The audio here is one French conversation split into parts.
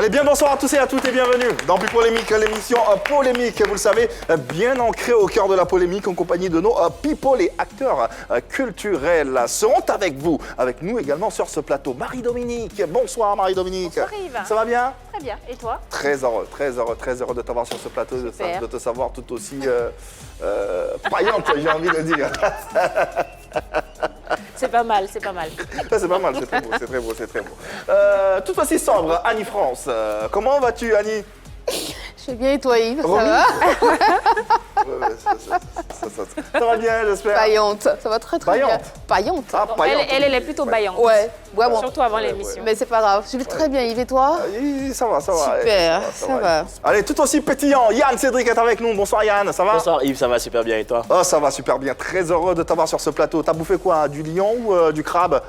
Allez, bien bonsoir à tous et à toutes et bienvenue dans Plus Polémique, l'émission polémique, vous le savez, bien ancrée au cœur de la polémique en compagnie de nos people et acteurs culturels seront avec vous, avec nous également sur ce plateau. Marie-Dominique, bonsoir Marie-Dominique. Bonsoir Yves. Ça va bien? Très bien, et toi? Très heureux de t'avoir sur ce plateau, de te savoir tout aussi paillante, j'ai envie de dire. C'est pas mal, c'est pas mal. C'est pas mal, c'est très beau, c'est très beau, c'est très beau. Tout aussi sobre, Annie France. Comment vas-tu, Annie? Je vais bien et toi, Yves, Romy? ça va? Ça va bien, j'espère. Paillante, ça va très très bien. Paillante. Paillante. Ah, paillante. Elle est plutôt baillante. Ouais, bon. Surtout avant l'émission. Mais c'est pas grave, je vais très bien, Yves, et toi? Ça va. Super, ça va. Allez, tout aussi pétillant, Yann Cédric est avec nous. Bonsoir Yann, ça va? Bonsoir Yves, ça va super bien et toi? Oh, ça va super bien, très heureux de t'avoir sur ce plateau. T'as bouffé quoi, du lion ou du crabe?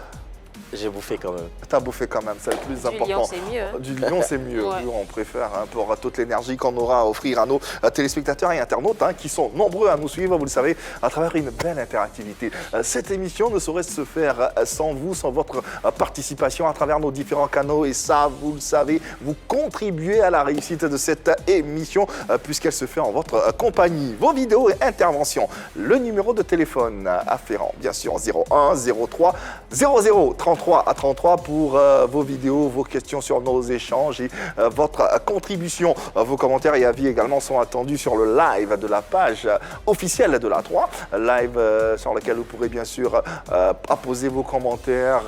J'ai bouffé quand même. T'as bouffé quand même, c'est le plus important. Du lion, c'est mieux. Hein. Du lion, c'est mieux. Ouais. On préfère pour toute l'énergie qu'on aura à offrir à nos téléspectateurs et internautes qui sont nombreux à nous suivre, vous le savez, à travers une belle interactivité. Cette émission ne saurait se faire sans vous, sans votre participation à travers nos différents canaux. Et ça, vous le savez, vous contribuez à la réussite de cette émission puisqu'elle se fait en votre compagnie. Vos vidéos et interventions, le numéro de téléphone afférent, bien sûr, 01 03 00 33 à 33 pour vos vidéos, vos questions sur nos échanges et votre contribution. Vos commentaires et avis également sont attendus sur le live de la page officielle de la 3. Live sur lequel vous pourrez bien sûr apposer vos commentaires,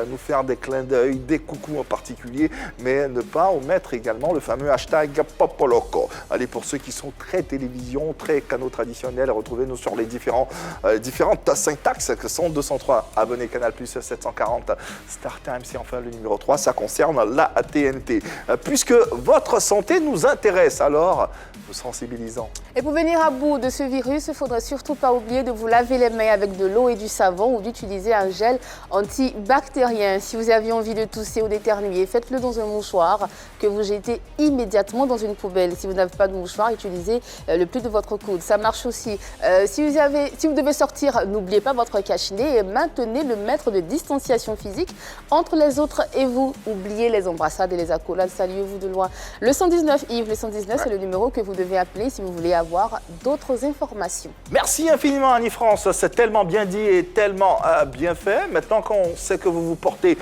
nous faire des clins d'œil, des coucous en particulier, mais ne pas omettre également le fameux hashtag Popoloco. Allez, pour ceux qui sont très télévision, très canaux traditionnels, retrouvez-nous sur les différentes syntaxes que sont 203 abonnés Canal+, 740 StarTimes et enfin le numéro 3, ça concerne la TNT. Puisque votre santé nous intéresse, alors nous sensibilisons. Et pour venir à bout de ce virus, il ne faudrait surtout pas oublier de vous laver les mains avec de l'eau et du savon ou d'utiliser un gel antibactérien. Si vous avez envie de tousser ou d'éternuer, faites-le dans un mouchoir que vous jetez immédiatement dans une poubelle. Si vous n'avez pas de mouchoir, utilisez le pli de votre coude. Ça marche aussi. Si vous devez sortir, n'oubliez pas votre cache-nez et maintenez le mètre de distanciation physique entre les autres et vous. Oubliez les embrassades et les accolades, saluez-vous de loin. Le 119, Yves, le 119, c'est le numéro que vous devez appeler si vous voulez avoir d'autres informations. Merci infiniment Annie France, c'est tellement bien dit et tellement bien fait. Maintenant qu'on sait que vous vous portez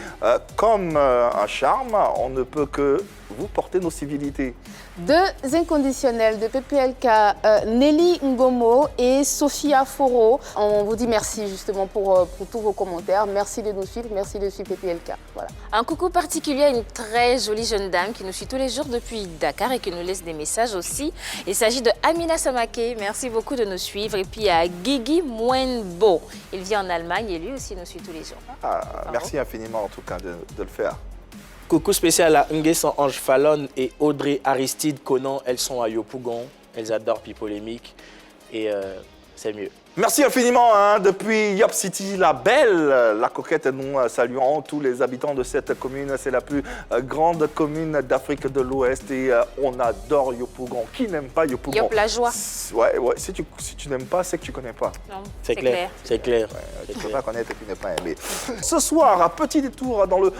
comme un charme, on ne peut que vous porter nos civilités. Deux inconditionnels de PPLK, Nelly Ngomo et Sophia Foro. On vous dit merci justement pour tous vos commentaires. Merci de nous suivre, merci de suivre PPLK. Voilà. Un coucou particulier à une très jolie jeune dame qui nous suit tous les jours depuis Dakar et qui nous laisse des messages aussi. Il s'agit de Amina Samake. Merci beaucoup de nous suivre. Et puis à Guigui Mwenbo. Il vit en Allemagne et lui aussi nous suit tous les jours. Merci infiniment en tout cas de le faire. Coucou spécial à Nguessan Ange Fallon et Audrey Aristide Conan. Elles sont à Yopougon. Elles adorent Pipolémique et c'est mieux. Merci infiniment depuis Yop City, la belle, la coquette. Nous saluons tous les habitants de cette commune. C'est la plus grande commune d'Afrique de l'Ouest et on adore Yopougon. Qui n'aime pas Yopougon? Yop la joie. Ouais. Si tu n'aimes pas, c'est que tu connais pas. Non, C'est clair. C'est clair. Tu ne peux pas connaître et tu n'es pas aimé. Ce soir, un petit détour dans le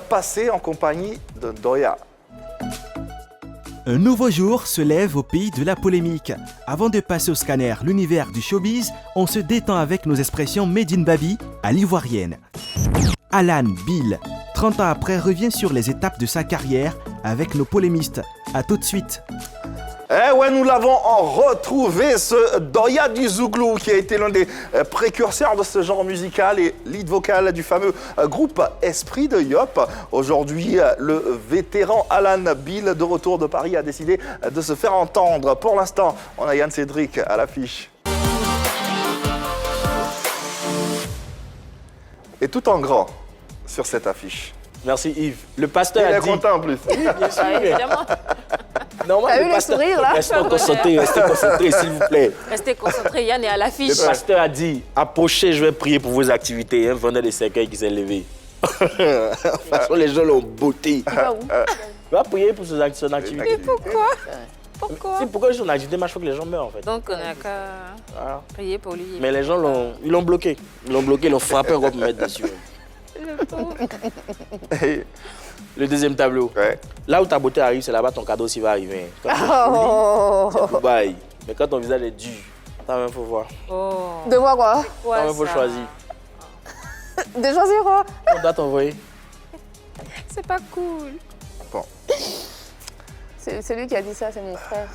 passé en compagnie de Doya. Un nouveau jour se lève au pays de la polémique. Avant de passer au scanner l'univers du showbiz, on se détend avec nos expressions made in Babi à l'ivoirienne. Alan Bill, 30 ans après, revient sur les étapes de sa carrière avec nos polémistes. A tout de suite. Eh ouais, nous l'avons retrouvé, ce Doya du Zouglou, qui a été l'un des précurseurs de ce genre musical et lead vocal du fameux groupe Esprit de Yop. Aujourd'hui, le vétéran Alan Bill, de retour de Paris, a décidé de se faire entendre. Pour l'instant, on a Yann Cédric à l'affiche. Et tout en grand sur cette affiche. Merci Yves. Le pasteur Il a est dit... content en plus. Oui, bien sûr. Évidemment. Normal, T'as vu le sourire là? Restez concentrés s'il vous plaît. Restez concentrés, Yann est à l'affiche. Le pasteur a dit, approchez, je vais prier pour vos activités. Venez des cercueils qui s'est levé. De toute façon, les gens l'ont botté. Tu vas où? Il va prier pour son activité. Mais pourquoi? Pourquoi? C'est pourquoi son activité marche, il faut que les gens meurent en fait. Donc on n'a qu'à Voilà. prier pour lui. Mais les gens l'ont bloqué. Ils l'ont bloqué, ils l'ont frappé, on va mettre dessus. Le pauvre. Le deuxième tableau. Ouais. Là où ta beauté arrive, c'est là-bas ton cadeau aussi va arriver. Quand tu es Oh. joli, c'est Dubaï. Mais quand ton visage est dur, il faut voir. Oh. De moi quoi? Quoi, Il faut ça? choisir. De choisir quoi? On doit t'envoyer. C'est pas cool. C'est lui qui a dit ça, c'est mon frère.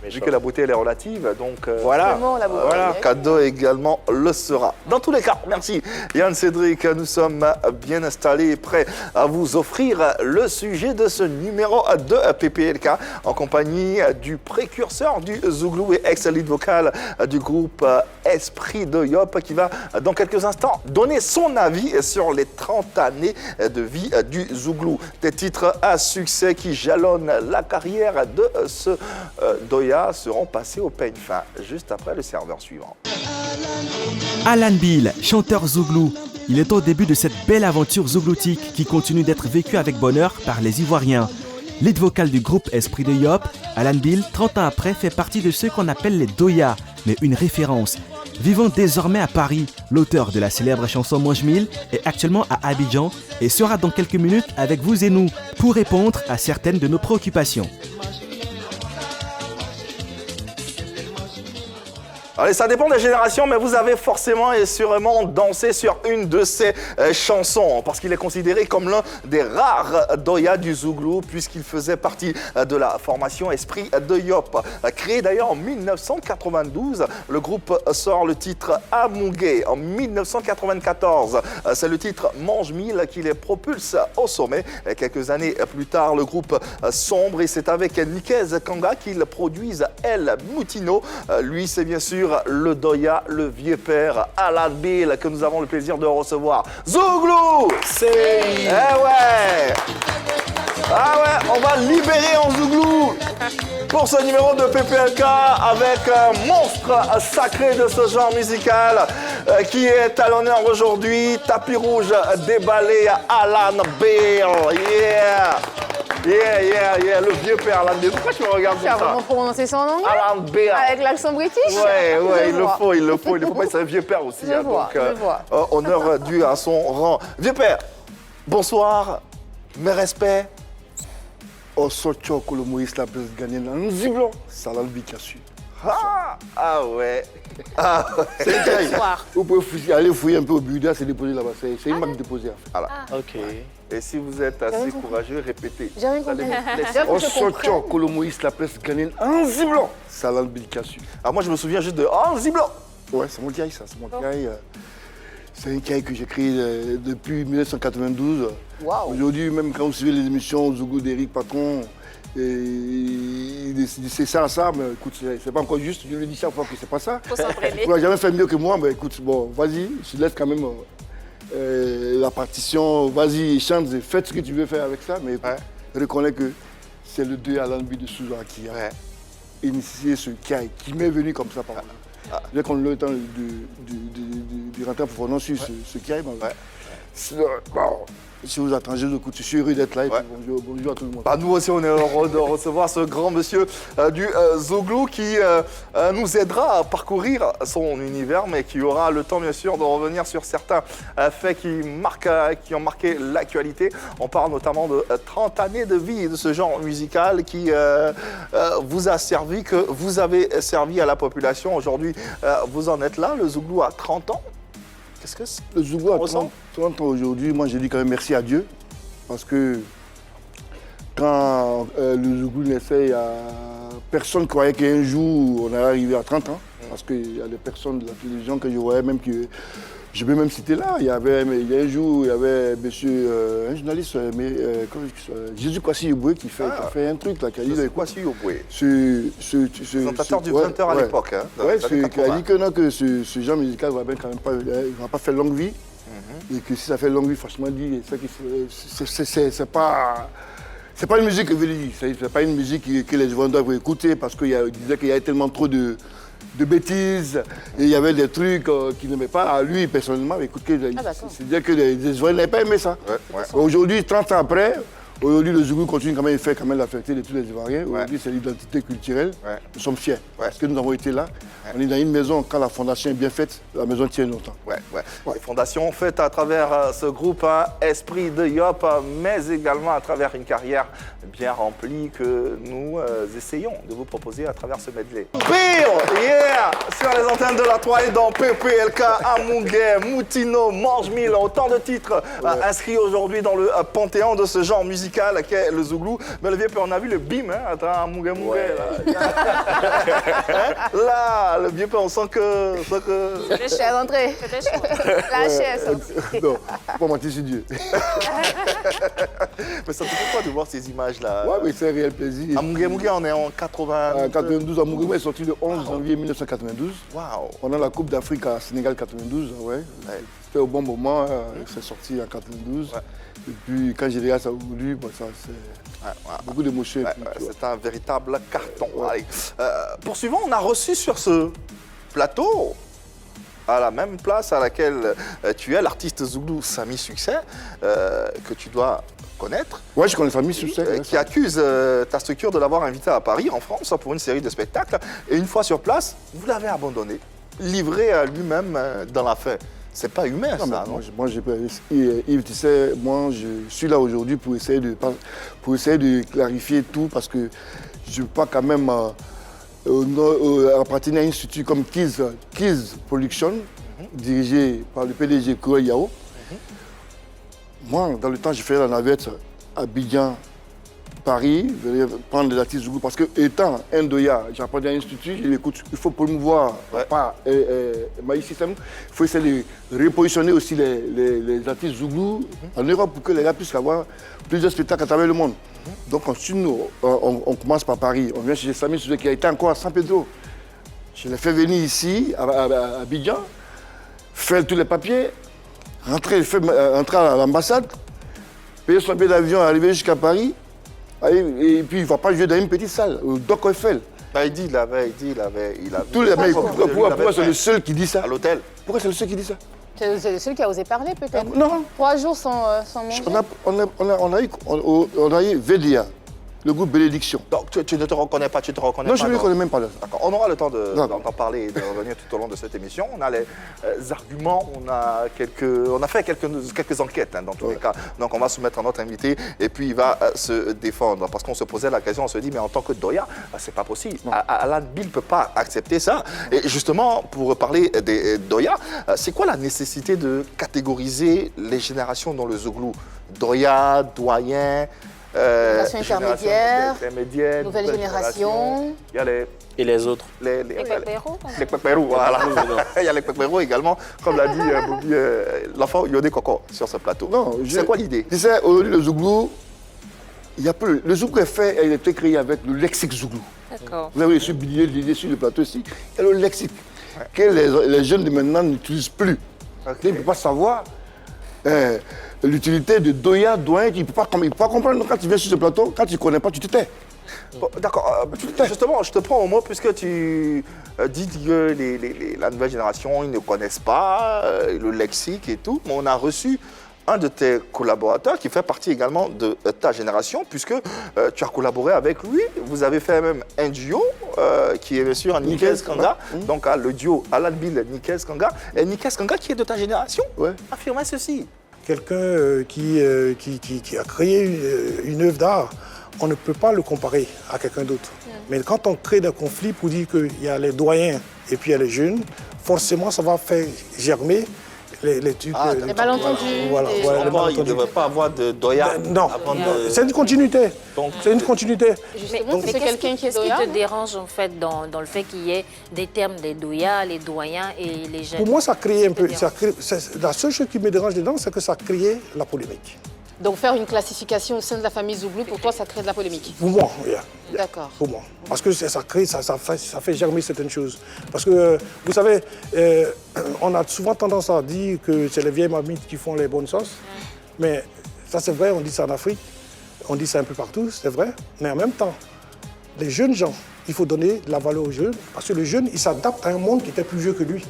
Vu que la beauté elle est relative, donc Voilà. Comment la beauté? voilà, cadeau également le sera. Dans tous les cas, merci Yann Cédric, nous sommes bien installés et prêts à vous offrir le sujet de ce numéro de PPLK en compagnie du précurseur du Zouglou et ex-lead vocal du groupe Esprit de Yop qui va dans quelques instants donner son avis sur les 30 années de vie du Zouglou. Des titres à succès qui jalonnent la carrière de ce Doya seront passés au peigne fin juste après le serveur suivant. Alan Bill, chanteur zouglou. Il est au début de cette belle aventure zougloutique qui continue d'être vécue avec bonheur par les Ivoiriens. Lead vocal du groupe Esprit de Yop, Alan Bill, 30 ans après, fait partie de ceux qu'on appelle les Doya, mais une référence. Vivant désormais à Paris, l'auteur de la célèbre chanson Mange Mille est actuellement à Abidjan et sera dans quelques minutes avec vous et nous pour répondre à certaines de nos préoccupations. Allez, ça dépend des générations, mais vous avez forcément et sûrement dansé sur une de ces chansons, parce qu'il est considéré comme l'un des rares Doya du Zouglou, puisqu'il faisait partie de la formation Esprit de Yop. Créé d'ailleurs en 1992, le groupe sort le titre Amungé. En 1994, c'est le titre Mange Mille qui les propulse au sommet. Et quelques années plus tard, le groupe sombre et c'est avec Nikez Kanga qu'ils produisent El Moutino. Lui, c'est bien sûr le Doya, le vieux père Alan Bill que nous avons le plaisir de recevoir. Zouglou! C'est... Eh ouais! Ah ouais, on va libérer en Zouglou pour ce numéro de PPLK avec un monstre sacré de ce genre musical qui est à l'honneur aujourd'hui. Tapis rouge déballé Alan Bill. Yeah! Yeah, le vieux père Alan Bill. Pourquoi tu me regardes Tu as comme ça? vraiment prononcé son nom? Alan Bill. Avec l'accent british? Ouais, Je il le vois. faut. Il ne faut pas être un vieux père aussi. Je vois, je vois. Honneur dû à son rang. Vieux père, bonsoir, mes respects. Osocho Kolomoïs la presse gagnée dans un ziblo, ça l'a le Bikasu. Ah ouais. C'est un caille. Bonsoir. Vous pouvez aller fouiller un peu au Buda, c'est déposé là-bas. C'est une marque déposée en fait. Ok. Et si vous êtes assez courageux, répétez. J'ai rien compris. Laissez- J'avoue que je Osocho comprends. Kolomoïs la presse gagnée dans un ziblo, ça l'a le Bikasu. Ah, moi, je me souviens juste de Oh, Ziblo. Ouais, c'est mon caille ça, c'est mon caille. C'est un caille que j'ai créé depuis 1992. Waouh. Aujourd'hui, même quand vous suivez les émissions Zougou d'Éric Patron, c'est ça, mais écoute, c'est pas encore juste, je le dis chaque fois que c'est pas ça. Faut s'entraîner. Tu n'as jamais fait mieux que moi, mais écoute, bon, vas-y, je te laisse quand même la partition, vas-y, chante, faites ce que tu veux faire avec ça, mais reconnais que c'est le 2 Alan Bill de Souza qui a initié ce qui m'est venu comme ça par là. Dès qu'on a eu le temps de rentrer en profondeur sur ce qui bon, si vous attendez, je suis heureux d'être là et puis bonjour à tout le monde. Bah, nous aussi, on est heureux de recevoir ce grand monsieur du Zouglou qui nous aidera à parcourir son univers, mais qui aura le temps, bien sûr, de revenir sur certains faits qui ont marqué l'actualité. On parle notamment de 30 années de vie de ce genre musical qui vous a servi, que vous avez servi à la population. Aujourd'hui, vous en êtes là, le Zouglou a 30 ans. Qu'est-ce que c'est? Le Zougou a 30 ans aujourd'hui, moi je dis quand même merci à Dieu, parce que quand le Zougou naissait, personne ne croyait qu'un jour on allait arriver à 30 ans, parce qu'il y a des personnes de la télévision que je voyais même que je peux même citer là. Il y a un jour, il y avait un journaliste, Jésus Kwasi Yoboué, qui a fait un truc là, qui a dit Kwasi Yoboué. Présentateur du 20h à l'époque. Qui a dit que non, que ce genre musical ne va pas faire longue vie. Et que si ça fait longue vie, franchement dit, c'est pas une musique que c'est pas une musique que les gens doivent écouter, parce qu'il disait qu'il y avait tellement trop de bêtises, et il y avait des trucs qu'il n'aimait pas. À lui, personnellement, écoute, c'est-à-dire que les Israéliens n'avaient pas aimé ça. Aujourd'hui, 30 ans après, Aujourd'hui, le Zougou continue quand même, il fait quand même la fierté de tous les Ivoiriens. Aujourd'hui, c'est l'identité culturelle. Nous sommes fiers parce que nous avons été là. On est dans une maison, quand la fondation est bien faite, la maison tient longtemps. Les fondations faites à travers ce groupe Esprit de Yop, mais également à travers une carrière bien remplie que nous essayons de vous proposer à travers ce medley. Sur les antennes de la 3 et dans PPLK, Amoungé, Moutino, Mange Mille, autant de titres inscrits aujourd'hui dans le panthéon de ce genre musical qu'est le Zouglou. Mais le vieux père, on a vu le bim, hein, attends, Amoungé, là, le vieux père, on sent que... Je suis rentrée. La chaise. Non, pas mentir sur Dieu. Mais ça te fait quoi de voir ces images-là? Oui, mais c'est un réel plaisir. Amoungé, on est en 92. Amoungé est sorti le 11 janvier 1992. Waouh. Pendant la Coupe d'Afrique à Sénégal 92, c'était au bon moment, c'est sorti en 92. Et puis quand Général a voulu, ça c'est beaucoup d'émotions. C'est un véritable carton. Allez. Poursuivons, on a reçu sur ce plateau, à la même place à laquelle tu es, l'artiste Zouglou Samy Succès, que tu dois connaître. Oui, je connais Samy Succès. Qui accuse ta structure de l'avoir invité à Paris, en France, pour une série de spectacles. Et une fois sur place, vous l'avez abandonné, livré à lui-même dans la faim. C'est pas humain, ça, non? Moi, Yves, tu sais, moi, je suis là aujourd'hui pour essayer de clarifier tout, parce que je ne veux pas quand même appartenir à une structure comme Kiz Production, dirigée par le PDG Koé Yao. Moi, dans le temps, j'ai fait la navette à Abidjan, Paris, prendre des artistes Zougou, parce que étant un Doya, j'apprends à l'Institut, je dis écoute, il faut promouvoir par Maïs System, il faut essayer de repositionner aussi les artistes Zougou en Europe pour que les gars puissent avoir plusieurs spectacles à travers le monde. Donc on commence par Paris, on vient chez Samy Succès qui a été encore à San Pedro. Je l'ai fait venir ici, à Abidjan, faire tous les papiers, rentrer à l'ambassade, payer son billet d'avion, arriver jusqu'à Paris. Et puis il ne va pas jouer dans une petite salle, au Doc Eiffel. Il dit, il avait. Tous les mecs, pourquoi c'est le seul qui dit ça? À l'hôtel. Pourquoi c'est le seul qui dit ça? C'est le seul qui a osé parler, peut-être. Non. 3 jours sans manger. On a eu VDA, le groupe Bénédiction. Donc tu ne te reconnais pas, Non, je ne me reconnais même pas. D'accord. On aura le temps d'en parler et de revenir tout au long de cette émission. On a les arguments, on a fait quelques enquêtes dans tous les cas. Donc on va soumettre à notre invité et puis il va se défendre. Parce qu'on se posait la question, on se dit, mais en tant que Doya, c'est pas possible. Alan Bill ne peut pas accepter ça. Et justement, pour parler des Doya, c'est quoi la nécessité de catégoriser les générations dans le Zouglou? Doya, doyen, génération intermédiaire, nouvelle génération. Il y a Et les autres? Les Pépéros. Les Pépéros, voilà. Il y a les Pépéros également, comme l'a dit Bobby, l'enfant Yodé Koko sur ce plateau. C'est quoi l'idée? Tu sais, aujourd'hui, le Zouglou, le Zouglou il a été créé avec le lexique Zouglou. D'accord. Vous avez reçu l'idée sur le plateau ici. Il y a le lexique que les jeunes de maintenant n'utilisent plus. Ils ne peuvent pas savoir l'utilité de Doya, doyen, il ne peut pas comprendre quand tu viens sur ce plateau, quand tu ne connais pas, tu te tais. Bon, d'accord, justement, je te prends au mot puisque tu dis que la nouvelle génération, ils ne connaissent pas le lexique et tout, mais on a reçu un de tes collaborateurs qui fait partie également de ta génération puisque tu as collaboré avec lui, vous avez fait même un duo qui est bien sûr Nikel Skanga, donc le duo Alan Bill, Nikel Skanga, et Nikel Skanga qui est de ta génération, affirmez ceci. Quelqu'un qui a créé une œuvre d'art, on ne peut pas le comparer à quelqu'un d'autre. Mais quand on crée des conflits pour dire qu'il y a les doyens et puis il y a les jeunes, forcément ça va faire germer les trucs. Les malentendus. Voilà, il ne devrait pas avoir de Doya. Non, c'est une continuité. C'est une continuité. Justement, c'est quelqu'un qui est Doya. Qu'est-ce qui te dérange en fait dans le fait qu'il y ait des termes des Doya, les doyens et les jeunes? Pour moi, ça crée un peu. La seule chose qui me dérange dedans, c'est que ça crée la polémique. Donc faire une classification au sein de la famille Zouglou, pour toi, ça crée de la polémique? Pour moi, oui. D'accord. Pour moi. Parce que ça fait germer certaines choses. Parce que, vous savez, on a souvent tendance à dire que c'est les vieilles mamites qui font les bonnes sauces. Mais ça, c'est vrai, on dit ça en Afrique, on dit ça un peu partout, c'est vrai. Mais en même temps, les jeunes gens, il faut donner de la valeur aux jeunes. Parce que le jeune, il s'adapte à un monde qui était plus vieux que lui.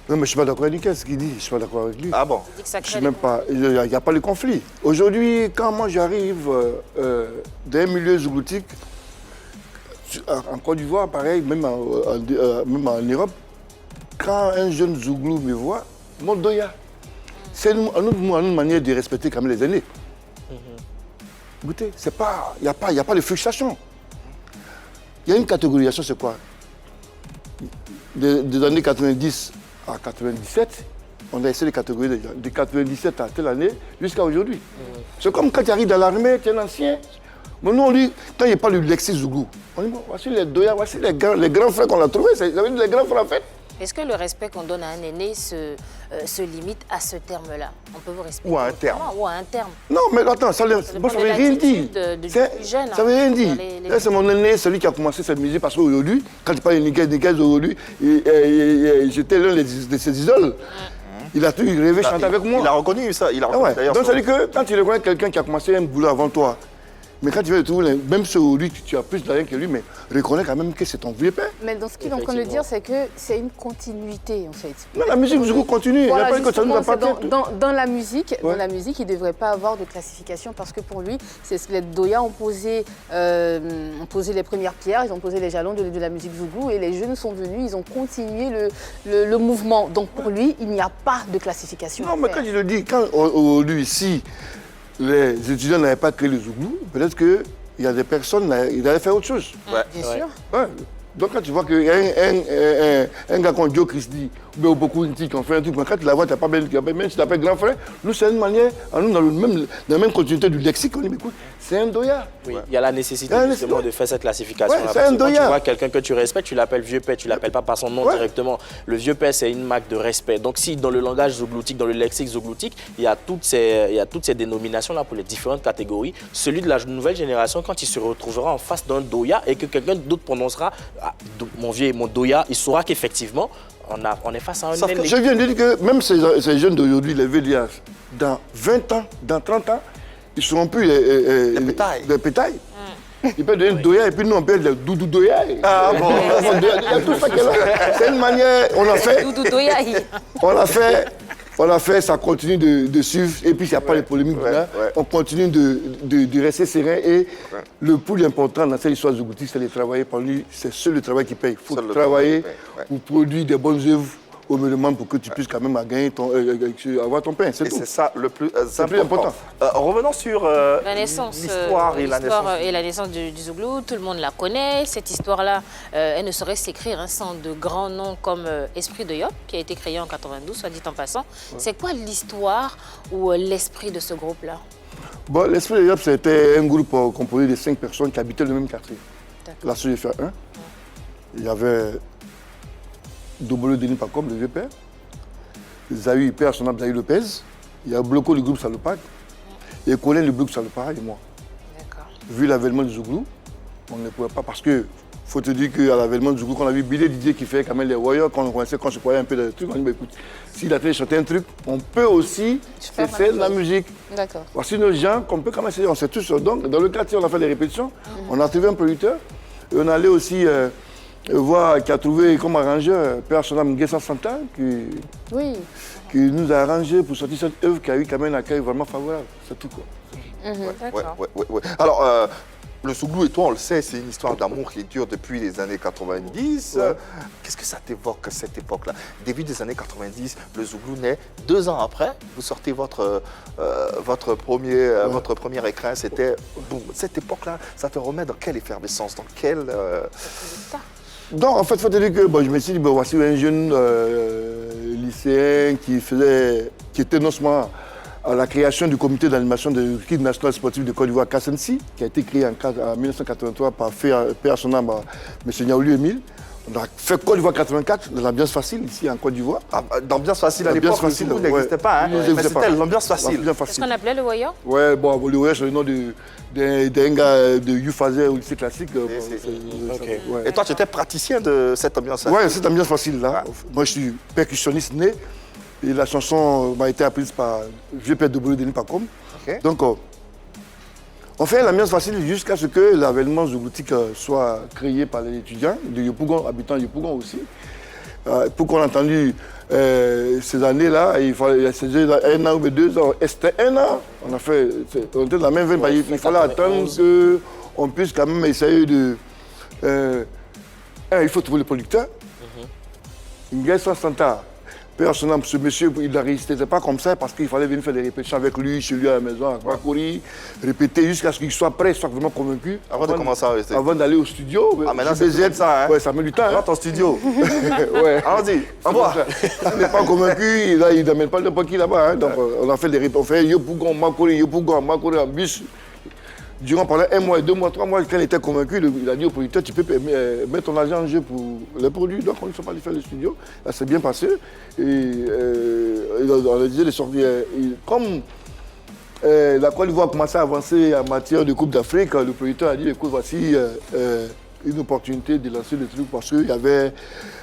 Non, mais je ne suis pas d'accord avec lui, ce qu'il dit. Je ne suis pas d'accord avec lui. Ah bon? Il dit que ça Je crée suis des même pas. Il n'y a pas de conflit. Aujourd'hui, quand moi j'arrive d'un milieu zougloutique, en Côte d'Ivoire, pareil, même en Europe, quand un jeune zouglou me voit, mon doya. C'est une manière de respecter quand même les aînés. Écoutez, il n'y a pas de frustration. Il y a une catégorisation, c'est quoi? Des années 90 à 97, on a essayé de catégoriser de 97 à telle année jusqu'à aujourd'hui. C'est comme quand tu arrives dans l'armée, tu es un ancien. Maintenant, on dit, quand il parle du Lexi Zougou, on dit, bon, voici les doya, voici les grands frères qu'on a trouvés. Ça veut dire les grands frères en fait. Est-ce que le respect qu'on donne à un aîné se limite à ce terme-là? On peut vous respecter Ou à un terme. Ou à un terme. Non, mais attends, ça ne dépend veut de rien dire. l'attitude du plus jeune, Ça ne veut rien hein. dire. Les- C'est mon aîné, celui qui a commencé cette musique, parce qu'aujourd'hui, quand il parle de Niguez aujourd'hui, j'étais l'un de ses idoles. Il a toujours rêvé chanter avec moi. Il a reconnu ça. Il a Ah reconnu ouais. d'ailleurs. Donc, ça veut dire que quand tu reconnais quelqu'un qui a commencé un boulot avant toi, mais quand tu viens de trouver, même ceux où lui, tu as plus d'argent que lui, mais reconnais quand même que c'est ton vieux père. Mais dans ce qu'il est en train de dire, c'est que c'est une continuité, en fait. Non, la musique Zougou continue. Il n'y a Voilà, pas que ça nous justement, c'est appartient. dans la musique, Ouais. dans la musique, il ne devrait pas avoir de classification parce que pour lui, c'est ce que les Doya ont posé les premières pierres, ils ont posé les jalons de la musique Zougou et les jeunes sont venus, ils ont continué le mouvement. Donc pour lui, il n'y a pas de classification. Non, à mais faire. quand je le dis, quand aujourd'hui, si les étudiants n'avaient pas créé le Zougou, peut-être qu'il y a des personnes, ils allaient faire autre chose. Bien sûr. Ouais. Donc quand tu vois qu'un gars comme Joe Christie, ou beaucoup Inti qui ont fait un truc, mais quand tu la vois, tu n'as pas même si tu l'appelles grand frère, nous c'est une manière, nous dans la même continuité du lexique, on dit, mais écoute, c'est un doya. Oui, il y a la nécessité Il y a la justement nécessité. de faire cette classification. Ouais, c'est parce un que quand tu doya. vois quelqu'un que tu respectes, tu l'appelles vieux père, tu l'appelles pas par son nom Ouais. directement. Le vieux père, c'est une marque de respect. Donc si dans le langage zougloutique, dans le lexique zougloutique, il y a toutes ces dénominations-là pour les différentes catégories, celui de la nouvelle génération, quand il se retrouvera en face d'un doya et que quelqu'un d'autre prononcera ah, mon vieux et mon doya, il saura qu'effectivement, on est face à un Sauf que aîné. Je viens de dire que même ces jeunes d'aujourd'hui, les Vélias, dans 20 ans, dans 30 ans, ils ne seront plus les pétailles. Ils peuvent devenir doya et puis nous on peut être les doudou doya. Ah bon. Il y a tout ça qui est là. C'est une manière, Doudou Doya, on a fait, ça continue de suivre et puis il n'y a pas de polémique. Là. ouais. On continue de rester serein et le plus important dans cette histoire zougloutique, c'est de travailler par lui. C'est seul le travail qui paye. Il faut Seul le travailler travail qui paye, ouais. pour produire des bonnes œuvres au minimum pour que tu puisses quand même gagner avoir ton pain. C'est Et tout. c'est ça le plus plus important. important. Revenons sur la naissance, l'histoire et la naissance. et la naissance du Zouglou, tout le monde la connaît. Cette histoire-là, elle ne saurait s'écrire sans de grands noms comme Esprit de Yop, qui a été créé en 92, soit dit en passant. C'est quoi l'histoire ou l'esprit de ce groupe-là? Bon, l'Esprit de Yop, c'était un groupe composé de 5 personnes qui habitaient le même quartier. D'accord. La CGFA 1. Il y avait Dobolo Denis Pacom, le vieux père. Zahou, père, son nom Zahou Lopez. Il y a Bloco du groupe Salopard. Et Colin, le groupe Salopard et moi. D'accord. Vu l'avènement du Zouglou, on ne pouvait pas parce que faut te dire qu'à l'avènement du Zouglou, quand on a vu Billy Didier qui fait quand même les Warriors, quand on connaissait, quand je croyais un peu de trucs, on dit bah, écoute, s'il a chanté un truc, on peut aussi faire de la musique. D'accord. Voici nos gens qu'on peut quand même essayer, on sait tous. Donc, dans le quartier, on a fait des répétitions, on a trouvé un producteur et on allait aussi voir qui a trouvé comme arrangeur Père Sonam Nguessa Santa Oui. qui nous a arrangé pour sortir cette œuvre qui a eu quand même un accueil vraiment favorable. C'est tout quoi. D'accord. Ouais. Alors, le Zouglou et toi, on le sait, c'est une histoire d'amour qui dure depuis les années 90. Ouais. Qu'est-ce que ça t'évoque, cette époque-là? Début des années 90, le Zouglou naît. 2 ans après, vous sortez votre premier écrin. C'était, boum, cette époque-là, ça te remet dans quelle effervescence, dans quel... Donc en fait, il faut te dire que bon, je me suis dit, bon, voici un jeune lycéen qui était non seulement à la création du comité d'animation de l'équipe nationale sportive de Côte d'Ivoire, KSNC, qui a été créé en 1983 par Père son nom, M. Niaouli Emile. On a fait Côte d'Ivoire 84, de l'ambiance facile ici en Côte d'Ivoire. L'ambiance facile à L'ambiance l'époque, le facile, Zouglou ouais. n'existait pas, hein, Il n'existait mais pas. c'était l'ambiance facile. L'ambiance Qu'est-ce facile. qu'on appelait le Voyant? Ouais, bon, le Warrior, c'est le nom d'un gars de Youfazer au lycée classique. Ouais. Et toi, tu étais praticien de cette ambiance-là? Ouais, cette ambiance facile-là. Moi, je suis percussionniste né. Et la chanson m'a été apprise par Vieux Père de Boulot Denis Pacom. Ok. Donc, on fait l'ambiance facile jusqu'à ce que l'avènement zougloutique soit créé par les étudiants de Yopougon, habitants de Yopougon aussi. Pour qu'on ait entendu ces années-là, il fallait un an ou 2 ans. Et c'était 1 an. On était dans la même veine. Il fallait attendre qu'on puisse quand même essayer de... il faut trouver le producteur. Une guerre sans Santa. Personnellement, ce monsieur, il a résisté. C'était pas comme ça parce qu'il fallait venir faire des répétitions avec lui, chez lui à la maison, à Bakori, répéter jusqu'à ce qu'il soit prêt, soit vraiment convaincu. Avant de commencer à rester. Avant d'aller au studio. Ah, maintenant c'est comme ça, hein? Ouais, ça met du temps. Dans ton studio. Ouais. Allons-y, au revoir. S'il n'est pas convaincu, là, il n'amène pas n'importe qui là-bas. Hein. Donc, on a fait des répétitions. On fait Yopougon, Makori en bus. Durant pendant 1 mois, 2 mois, 3 mois, quand il était convaincu, il a dit au producteur, tu peux mettre ton argent en jeu pour les produits. Donc on ne s'est pas allé faire le studio. Ça s'est bien passé. Et on a dit de sortir. Comme la Côte d'Ivoire a commencé à avancer en matière de Coupe d'Afrique, le producteur a dit, écoute, voici une opportunité de lancer le truc parce qu'il y avait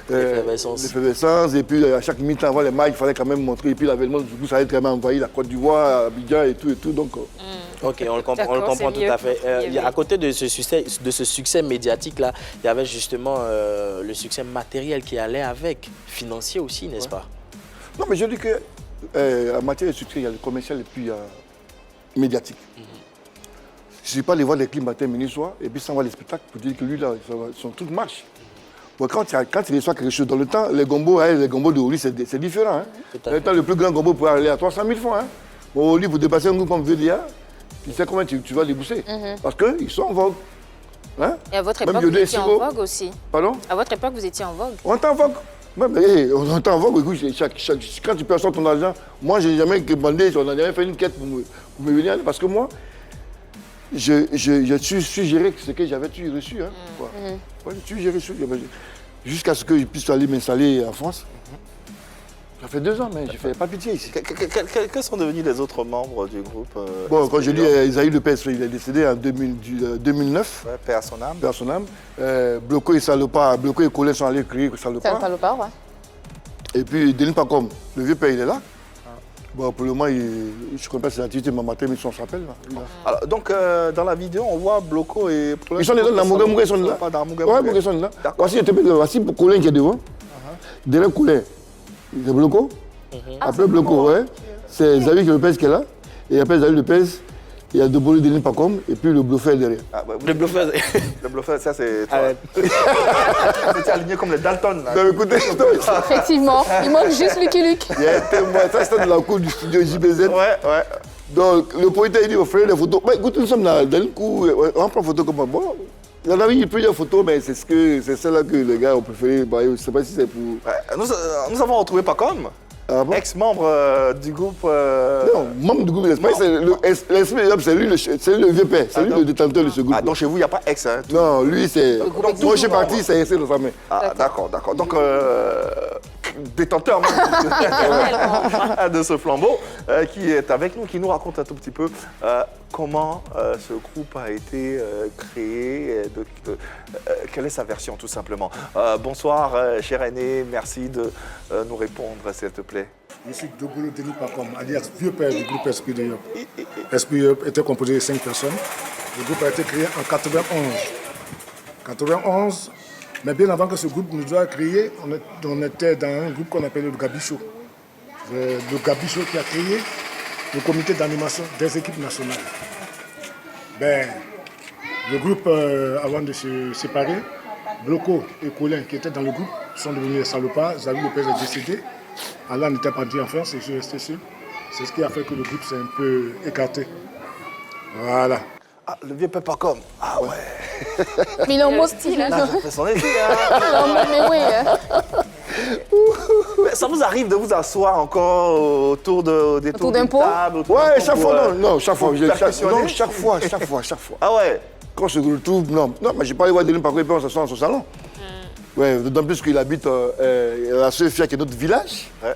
l'effervescence. Et puis à chaque mi-temps, avant les matchs, il fallait quand même montrer. Et puis l'avènement du coup, ça allait quand même envahir la Côte d'Ivoire, Abidjan et tout. Donc, ok, on le comprend tout à fait. À côté de ce succès médiatique-là, il y avait justement le succès matériel qui allait avec, financier aussi, n'est-ce pas? Non, mais je dis que en matière de succès, il y a le commercial et puis il y a médiatique. Je ne suis pas allé voir les clips matin, midi, soir, et puis sans voir les spectacles pour dire que lui, là, son truc marche. Bon, quand il reçoit quelque chose dans le temps, les gombos de Oli, c'est différent. Hein. Dans le temps, le plus grand gombo pourrait aller à 300 000 francs. Hein. Bon, Oli, pour dépasser un groupe comme VDA, tu sais combien tu vas débourser. Parce qu'ils sont en vogue. Hein? Et à votre époque, vous étiez en vogue aussi. Pardon? À votre époque, vous étiez en vogue. On est en vogue. On est en vogue. Écoute, quand tu perçois ton argent, moi, je n'ai jamais demandé, on n'a jamais fait une quête pour me venir. Parce que moi, je suis suggéré ce que j'avais reçu. Hein, ouais, j'ai reçu. Jusqu'à ce que je puisse aller m'installer en France. Ça fait 2 ans, mais je ne fais pas pitié ici. Quels sont devenus les autres membres du groupe Bon, quand je dis Isaïe Lopez, il est décédé en 2009. Ouais, paix à son âme. Paix à son âme. Bloco et Salopard, Bloco et Colin sont allés créer Salopard. Salopard, ouais. Et puis Denis Pacom, le vieux père, il est là. Bon, pour le moment, je ne connais pas ses activités, mais matin, mais on s'appelle là. Alors, donc, dans la vidéo, on voit Bloco et... Ils sont dans Mouga, ils sont là. Ouais, Mouga, ils sont là. Voici Colin qui est devant. Derrière Colin, c'est Bloco. Après Bloco, ouais. C'est Xavier Lopez qui est là. Et après Xavier Lopez, il y a Debolo Denis Pacom et puis le Bluffeur derrière. Ah, bah, le Bluffeur, ça c'est toi. C'est aligné comme les Dalton. Là. Non, écoutez, effectivement, il manque juste Lucky Luke. Il y a un témoin, ça c'était dans la cour du studio JBZ. Ouais. Donc le poète il dit, on ferait des photos. Bah, écoute, nous sommes là, dans le coup, on prend photo comme moi. Bon, il y en avait plusieurs photos, mais c'est celle-là que les gars ont préféré. Bah, je ne sais pas si c'est pour... Ouais, nous avons retrouvé Pacom. Ah bon? Ex-membre du groupe... Non, membre du groupe d'Espagne, c'est lui le vieux père, c'est lui le détenteur de ce groupe. Ah, donc chez vous, il n'y a pas ex, hein? Non, lui, c'est... Donc, moi, je suis parti, c'est resté dans sa main. Ah, d'accord. Donc, détenteur même de ce flambeau, qui est avec nous, qui nous raconte un tout petit peu comment ce groupe a été créé, quelle est sa version, tout simplement. Bonsoir, cher aîné, merci de nous répondre, s'il te plaît. Je suis Debolo Denis Pacom, alias vieux père du groupe Esprit de Yop. Esprit de Yop était composé de 5 personnes. Le groupe a été créé en 91. Mais bien avant que ce groupe nous soit créé, on était dans un groupe qu'on appelle le Gabicho. Le Gabicho qui a créé le comité d'animation des équipes nationales. Ben, le groupe, avant de se séparer, Bloco et Colin, qui étaient dans le groupe, sont devenus des salopards. Xavier Lopez est décédé. Allah n'était pas dit en France et je suis resté seul. C'est ce qui a fait que le groupe s'est un peu écarté. Voilà. Ah, le vieux Papa Com. Ah ouais. Mais il est en beau style. Hein. Là, je fais son effet, hein. Non, mais oui. Hein. Mais ça vous arrive de vous asseoir encore autour d'un pot? Ouais, chaque fois, non, chaque fois. Non, chaque fois. Ah ouais. Quand je le trouve, non, mais j'ai pas allé voir Denis Pacom et puis on s'assoit dans son salon. Ouais, d'autant plus qu'il habite à Sofia, qui est notre village. Ouais.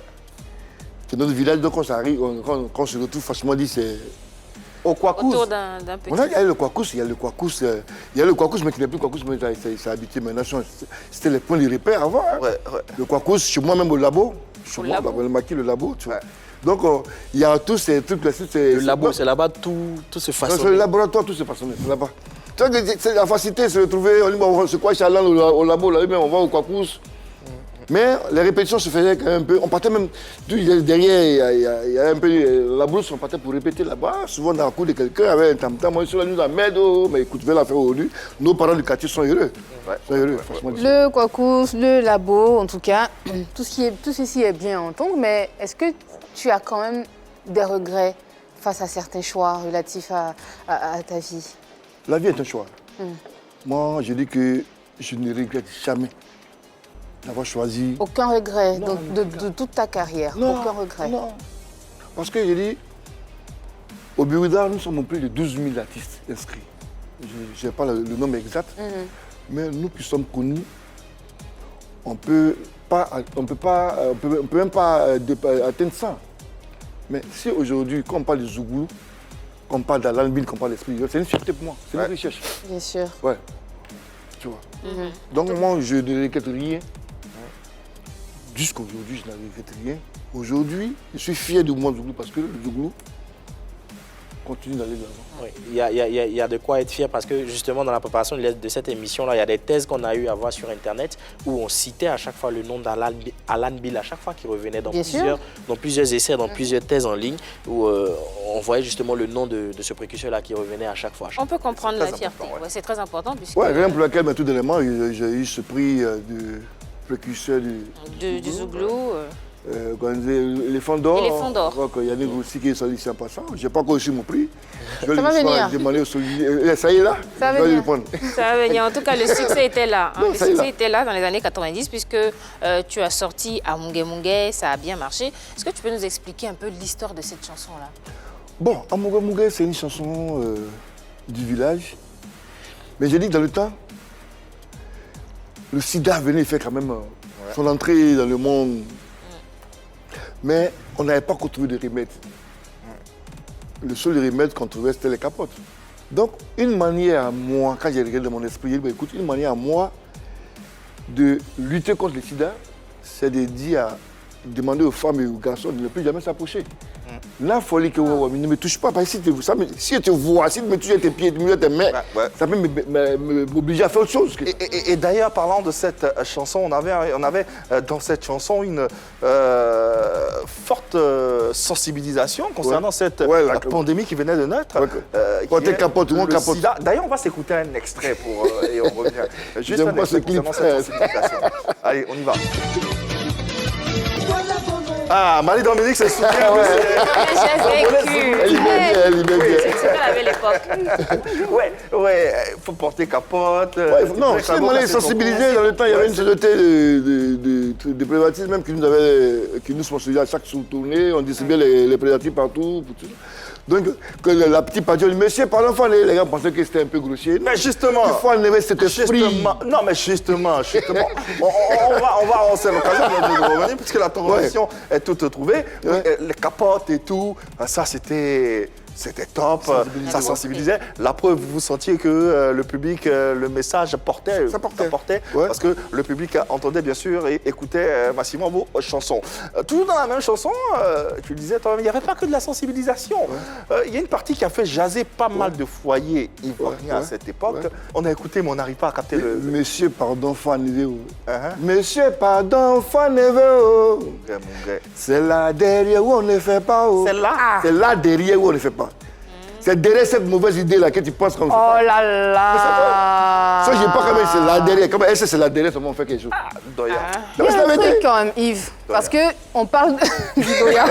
Qui est notre village, donc quand ça arrive, quand on se retrouve, franchement dit, c'est... Au Kwakous. Autour d'un petit... Il y a le Kwakous, mais qui n'est plus Kwakous, mais ça a habité maintenant. C'était les points de repère avant. Hein. Ouais. Le Kwakous, chez moi-même au labo. Chez moi, le maquis, le labo, tu vois. Donc, il y a tous ces trucs là. Le labo, c'est là-bas, tout se façonne. C'est le laboratoire, tout se façonne, c'est là-bas. Tu vois, c'est la facilité de se retrouver, on se croit Chaland au labo, là, mais on va au Kwakous. Mais les répétitions se faisaient quand même un peu. On partait même. Derrière, il y a un peu la brousse, on partait pour répéter là-bas. Souvent, dans la cour de quelqu'un, avec un tam-tam, moi, sur la nous amène, mais écoute, je vais la faire aujourd'hui. Nos parents du quartier sont heureux. Sont heureux, franchement. Le Kwakous, le labo, en tout cas, tout ceci est bien à entendre, mais est-ce que tu as quand même des regrets face à certains choix relatifs à ta vie? La vie est un choix. Moi, je dis que je ne regrette jamais d'avoir choisi. Aucun regret de toute ta carrière? Aucun regret? Non. Parce que je dis, au Birouda, nous sommes plus de 12 000 artistes inscrits. Je n'ai pas le nombre exact, mais nous qui sommes connus, on peut même pas atteindre ça. Mais si aujourd'hui, quand on parle de Zouglou, qu'on parle d'Alan Bill, qu'on parle d'Esprit, c'est une fierté pour moi, c'est une recherche. Bien sûr. Ouais, tu vois. Donc moi, je ne regrette rien. Jusqu'à aujourd'hui, je ne regrette rien. Aujourd'hui, je suis fier de moi, Zouglou, parce que le Zouglou continue d'aller de l'avant. Oui, il y a de quoi être fier parce que justement dans la préparation de cette émission-là, il y a des thèses qu'on a eu à voir sur Internet où on citait à chaque fois le nom d'Alan Bill, à chaque fois qu'il revenait dans plusieurs essais, dans plusieurs thèses en ligne où on voyait justement le nom de ce précurseur-là qui revenait à chaque fois. On peut comprendre la fierté, c'est très important. Oui, rien pour laquelle, tout dernièrement, j'ai eu ce prix de précurseur du Zouglou. L'éléphant d'or. L'éléphant d'or. Je crois qu'il y en a aussi qui est sorti ici en passant. Je n'ai pas encore reçu mon prix. Je vais ça va venir. Demander au solidaire. Ça y est là? Ça va venir. Ça va venir. En tout cas, le succès était là. Le succès était là dans les années 90 puisque tu as sorti à Mungé Mungé, ça a bien marché. Est-ce que tu peux nous expliquer un peu l'histoire de cette chanson-là? Bon, à Mungé Mungé, c'est une chanson du village. Mais j'ai dit que dans le temps, le sida venait faire quand même son entrée dans le monde. Mais on n'avait pas encore trouvé de remède. Le seul remède qu'on trouvait, c'était les capotes. Donc, une manière à moi, quand j'ai regardé dans mon esprit, j'ai dit, écoute, une manière à moi de lutter contre le sida, c'est de demander aux femmes et aux garçons de ne plus jamais s'approcher. La folie que ne me touche pas, parce que si je te vois, si tu me touches tes pieds, tes mains, ça peut m'obliger à faire autre chose. Et d'ailleurs, parlant de cette chanson, on avait dans cette chanson une forte sensibilisation concernant cette pandémie qui venait de naître. Porter capote, tout le monde capote. D'ailleurs, on va s'écouter un extrait et on revient. Juste un extrait concernant cette sensibilisation. Allez, on y va. Ah, Marie-Dominique, c'est souvient. J'ai vécu. Elle est bien. C'est ce qu'on avait à l'époque. Ouais, il faut porter capote. Non, c'est on est sensibilisé. Dans le temps, il y avait une société de préservatifs même qui nous sponsorisait à chaque tournée. On distribuait les préservatifs partout. Donc, que la petite partie, on dit, monsieur, pardon, les gars pensaient que c'était un peu grossier. Mais justement. Il faut enlever cet esprit. Non, mais justement. on c'est l'occasion de revenir, puisque la transition est toute trouvée. Les capotes et tout, ça, c'était top, ça sensibilisait. La preuve, vous sentiez que le public, le message portait. Ça portait. Parce que le public entendait bien sûr et écoutait massivement vos chansons. Toujours dans la même chanson, tu le disais toi-même, il n'y avait pas que de la sensibilisation. Il y a une partie qui a fait jaser pas mal de foyers ivoiriens à cette époque. On a écouté, mais on n'arrive pas à capter le... Monsieur, pardon, Fanévé. Monsieur, pardon, Fanévé. C'est là derrière où on ne fait pas. C'est là derrière où on ne fait pas. C'est derrière cette mauvaise idée-là que tu penses qu'on fait. Oh là là. Ça, je ne sais pas comment c'est là derrière. Comment est-ce que c'est là derrière, comment on fait quelque chose? Il y a un truc quand même, Yves. Parce qu'on parle de... Doya.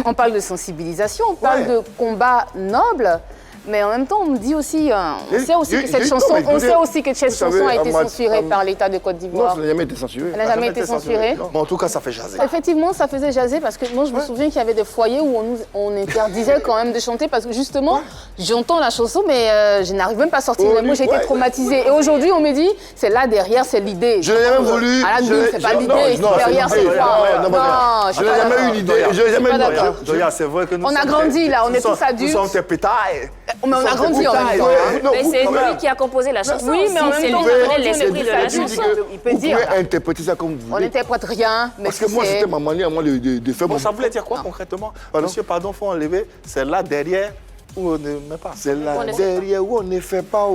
on parle de sensibilisation, on parle de combat noble. Mais en même temps, on me dit aussi, on sait aussi que cette chanson a été censurée par l'État de Côte d'Ivoire. Non, ça n'a jamais été censuré. Elle n'a jamais été censurée. Mais en tout cas, ça fait jaser. Effectivement, ça faisait jaser parce que moi, je me souviens qu'il y avait des foyers où on interdisait quand même de chanter parce que justement, j'entends la chanson, mais je n'arrive même pas à sortir les mots, j'ai été traumatisée. Et aujourd'hui, on me dit, c'est là derrière, c'est l'idée. Je n'ai jamais voulu. C'est pas l'idée, derrière, c'est pas. Non, je n'ai jamais eu l'idée. Je n'ai jamais eu Doya, c'est vrai que nous on a grandi là, on est tous adultes. Nous sommes tes pétailles. Mais on a grandi en même temps. Mais c'est lui qui a composé la chanson. Oui, mais en même temps, c'est lui qui a l'esprit de la chanson. Il peut dire. Vous pouvez interpréter ça comme vous voulez. On n'interprète rien. Parce que moi, c'était ma manière de faire mon... Ça voulait dire quoi concrètement? Monsieur, pardon, faut enlever. C'est là derrière où on ne met pas. C'est là derrière où on ne fait pas.